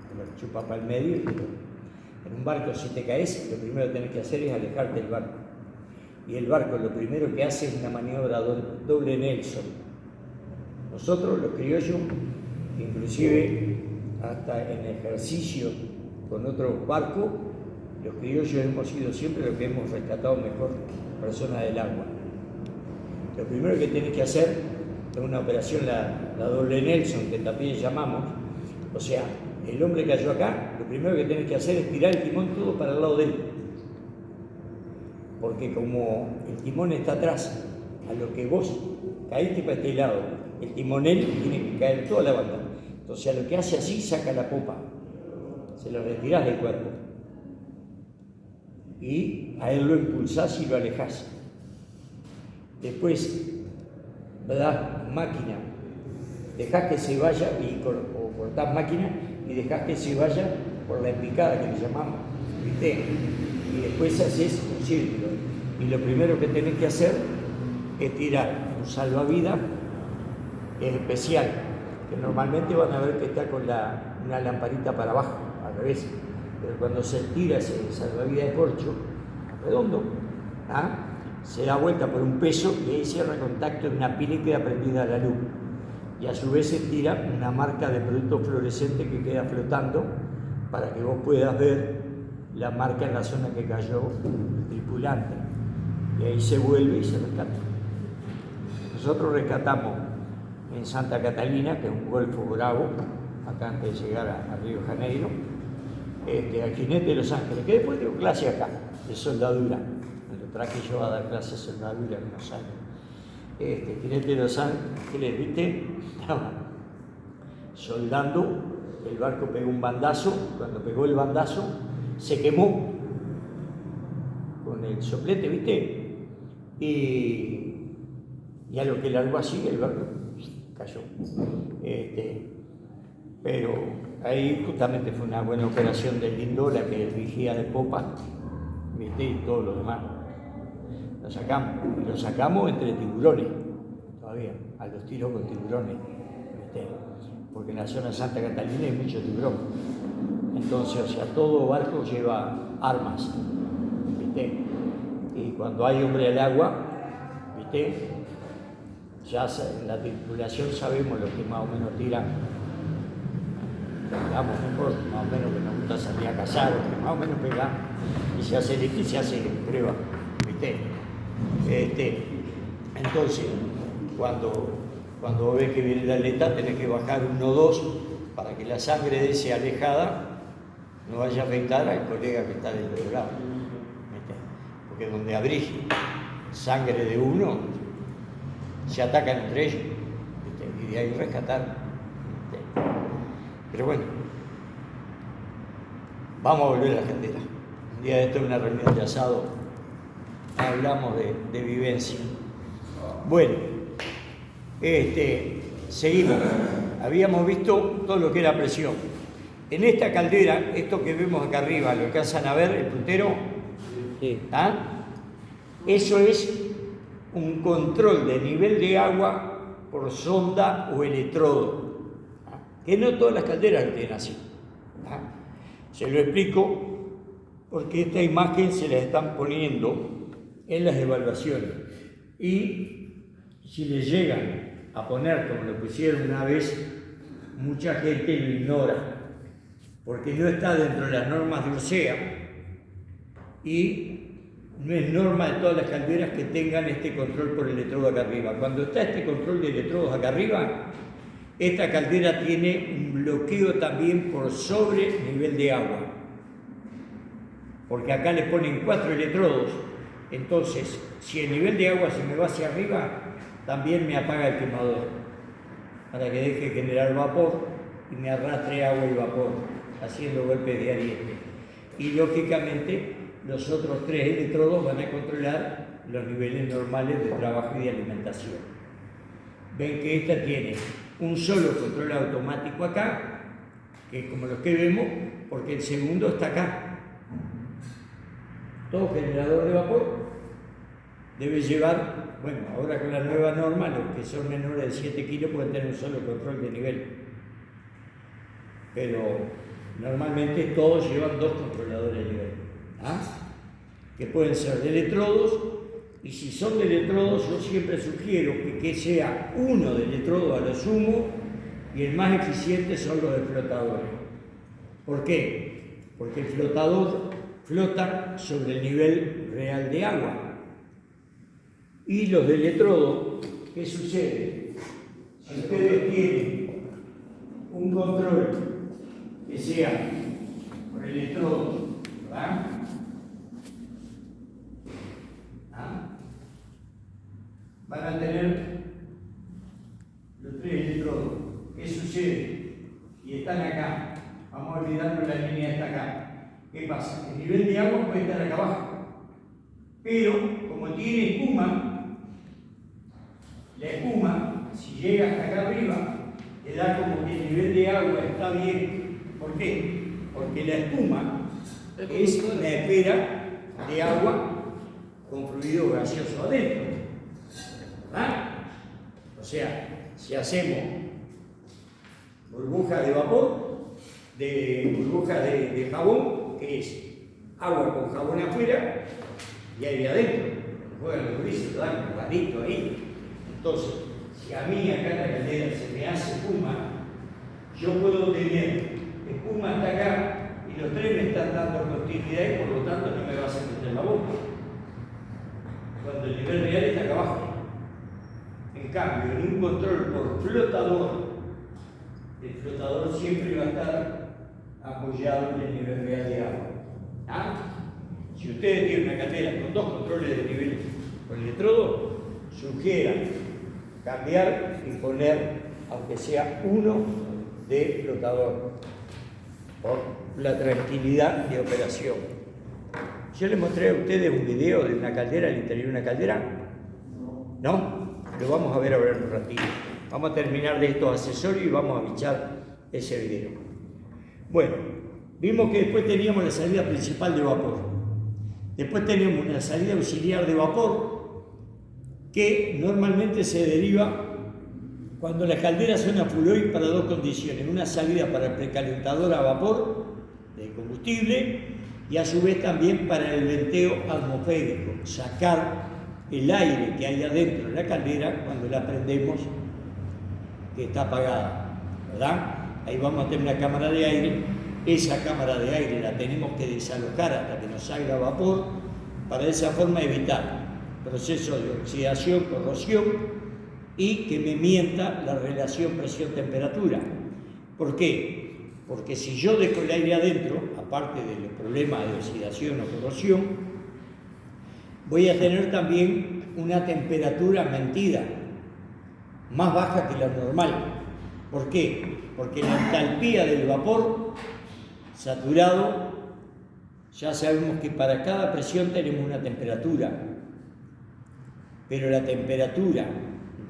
te lo chupas para el medio, pero en un barco si te caes, lo primero que tenés que hacer es alejarte del barco. Y el barco lo primero que hace es una maniobra doble Nelson. Nosotros, los criollos, inclusive hasta en ejercicio con otros barcos, los criollos hemos sido siempre los que hemos rescatado mejor personas del agua. Lo primero que tenés que hacer es una operación, la doble Nelson, que también llamamos. O sea, el hombre cayó acá, lo primero que tenés que hacer es tirar el timón todo para el lado de él. Porque como el timón está atrás, a lo que vos caíste para este lado, el timonel tiene que caer toda la banda. Entonces a lo que hace así, saca la popa, se lo retirás del cuerpo. Y a él lo impulsás y lo alejás. Después, das máquina, dejás que se vaya, o cortás máquina y dejás que se vaya por la empicada que le llamamos, ¿viste? Y después haces un círculo. Y lo primero que tenés que hacer es tirar un salvavidas especial, que normalmente van a ver que está con una lamparita para abajo, al revés. Pero cuando se tira ese salvavidas de corcho, redondo, se da vuelta por un peso y ahí cierra contacto en una pila y queda prendida la luz. Y a su vez se tira una marca de producto fluorescente que queda flotando para que vos puedas ver la marca en la zona que cayó el tripulante. Y ahí se vuelve y se rescata. Nosotros rescatamos en Santa Catalina, que es un golfo bravo, acá antes de llegar a Río de Janeiro, al jinete de Los Ángeles, que después tengo clase acá, de soldadura. Me lo traje yo a dar clases de soldadura en unos años. Jinete de Los Ángeles, ¿viste? Estaba soldando, el barco pegó un bandazo, cuando pegó el bandazo, se quemó con el soplete, ¿viste? Y a lo que largó así, el barco cayó. Pero ahí justamente fue una buena operación del Lindola, que es vigía de popa, ¿viste? Y todo lo demás. Lo sacamos entre tiburones, todavía, a los tiros con tiburones, ¿viste? porque en la zona de Santa Catalina hay mucho tiburón. Entonces, o sea, todo barco lleva armas, ¿viste? Y cuando hay hombre al agua, ¿viste? Ya en la tripulación sabemos lo que más o menos tiran. Digamos, mejor, más o menos que nos gusta salir a cazar, o que más o menos pegamos. Y se hace listo y se hace prueba, ¿viste? Entonces, cuando ves que viene la aleta, tenés que bajar 1 o 2 para que la sangre de ese alejada no vaya a afectar al colega que está del otro lado. ¿Viste? Porque donde abrís sangre de uno, se atacan entre ellos, ¿viste? Y de ahí rescatar. ¿Viste? Pero bueno, vamos a volver a la caldera. Un día de esto, en una reunión de asado, hablamos de vivencia. Bueno, seguimos. Habíamos visto todo lo que era presión. En esta caldera, esto que vemos acá arriba, ¿lo alcanzan a ver, el puntero? Sí. ¿Ah? Eso es un control de nivel de agua por sonda o electrodo. ¿Ah? Que no todas las calderas lo tienen así. ¿Ah? Se lo explico porque esta imagen se la están poniendo en las evaluaciones. Y si le llegan a poner como lo pusieron una vez, mucha gente lo ignora, porque no está dentro de las normas de URSEA y no es norma de todas las calderas que tengan este control por electrodo acá arriba. Cuando está este control de electrodos acá arriba, esta caldera tiene un bloqueo también por sobre nivel de agua, porque acá le ponen 4 electrodos. Entonces, si el nivel de agua se me va hacia arriba, también me apaga el quemador para que deje de generar vapor y me arrastre agua y vapor, haciendo golpes de ariete. Y lógicamente, los otros 3 electrodos van a controlar los niveles normales de trabajo y de alimentación. Ven que esta tiene un solo control automático acá, que es como los que vemos, porque el segundo está acá. Todo generador de vapor debe llevar, bueno, ahora con la nueva norma, los que son menores de 7 kilos pueden tener un solo control de nivel. Pero normalmente todos llevan 2 controladores de nivel, ¿ah? Que pueden ser de electrodos, y si son de electrodos, yo siempre sugiero que sea uno de electrodos a lo sumo, y el más eficiente son los de flotadores. ¿Por qué? Porque el flotador flota sobre el nivel real de agua. Y los de electrodo, ¿qué sucede? Si ustedes tienen un control que sea por electrodo, ¿verdad? Van a tener los 3 electrodos. ¿Qué sucede? Y están acá. Vamos a olvidarnos la línea esta acá. ¿Qué pasa? El nivel de agua puede estar acá abajo. Pero, como tiene espuma, la espuma, si llega hasta acá arriba, te da como que el nivel de agua está bien. ¿Por qué? Porque la espuma es la esfera de agua con fluido gaseoso adentro. ¿Ah? O sea, si hacemos burbujas de vapor, burbujas de jabón, que es agua con jabón afuera y aire adentro, juegan los grises, lo dan un palito ahí. Entonces, si a mí acá en la caldera se me hace espuma, yo puedo tener espuma hasta acá y los 3 me están dando continuidad y por lo tanto no me va a hacer meter la boca, cuando el nivel real está acá abajo. En cambio, en un control por flotador, el flotador siempre va a estar apoyado en el nivel real de agua. ¿Ah? Si ustedes tienen una caldera con 2 controles de nivel por electrodo, sugieran cambiar y poner, aunque sea uno de flotador, por la tranquilidad de operación. Yo les mostré a ustedes un video de una caldera, al interior de una caldera. ¿No? Lo vamos a ver ahora en un ratito. Vamos a terminar de estos accesorios y vamos a bichar ese video. Bueno, vimos que después teníamos la salida principal de vapor. Después tenemos una salida auxiliar de vapor que normalmente se deriva Cuando las calderas son a full oil para dos condiciones, una salida para el precalentador a vapor de combustible y a su vez también para el venteo atmosférico, sacar el aire que hay adentro de la caldera cuando la prendemos que está apagada, ¿verdad? Ahí vamos a tener una cámara de aire, esa cámara de aire la tenemos que desalojar hasta que nos salga vapor para de esa forma evitar procesos de oxidación, corrosión y que me mienta la relación presión-temperatura. ¿Por qué? Porque si yo dejo el aire adentro, aparte de los problemas de oxidación o corrosión, voy a tener también una temperatura mentida, más baja que la normal. ¿Por qué? Porque la entalpía del vapor saturado, ya sabemos que para cada presión tenemos una temperatura, pero la temperatura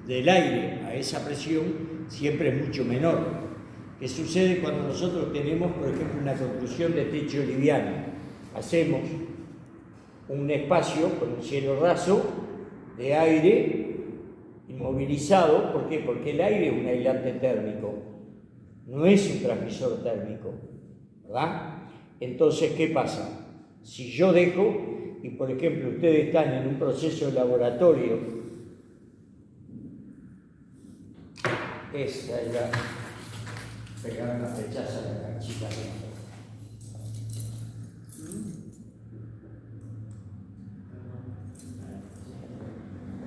del aire a esa presión siempre es mucho menor. ¿Qué sucede cuando nosotros tenemos, por ejemplo, una construcción de techo liviano? Hacemos un espacio con un cielo raso de aire inmovilizado. ¿Por qué? Porque el aire es un aislante térmico, no es un transmisor térmico, ¿verdad? Entonces, ¿qué pasa? Si yo dejo, y por ejemplo ustedes están en un proceso de laboratorio, esta es la... pegar una flechaza a la canchita.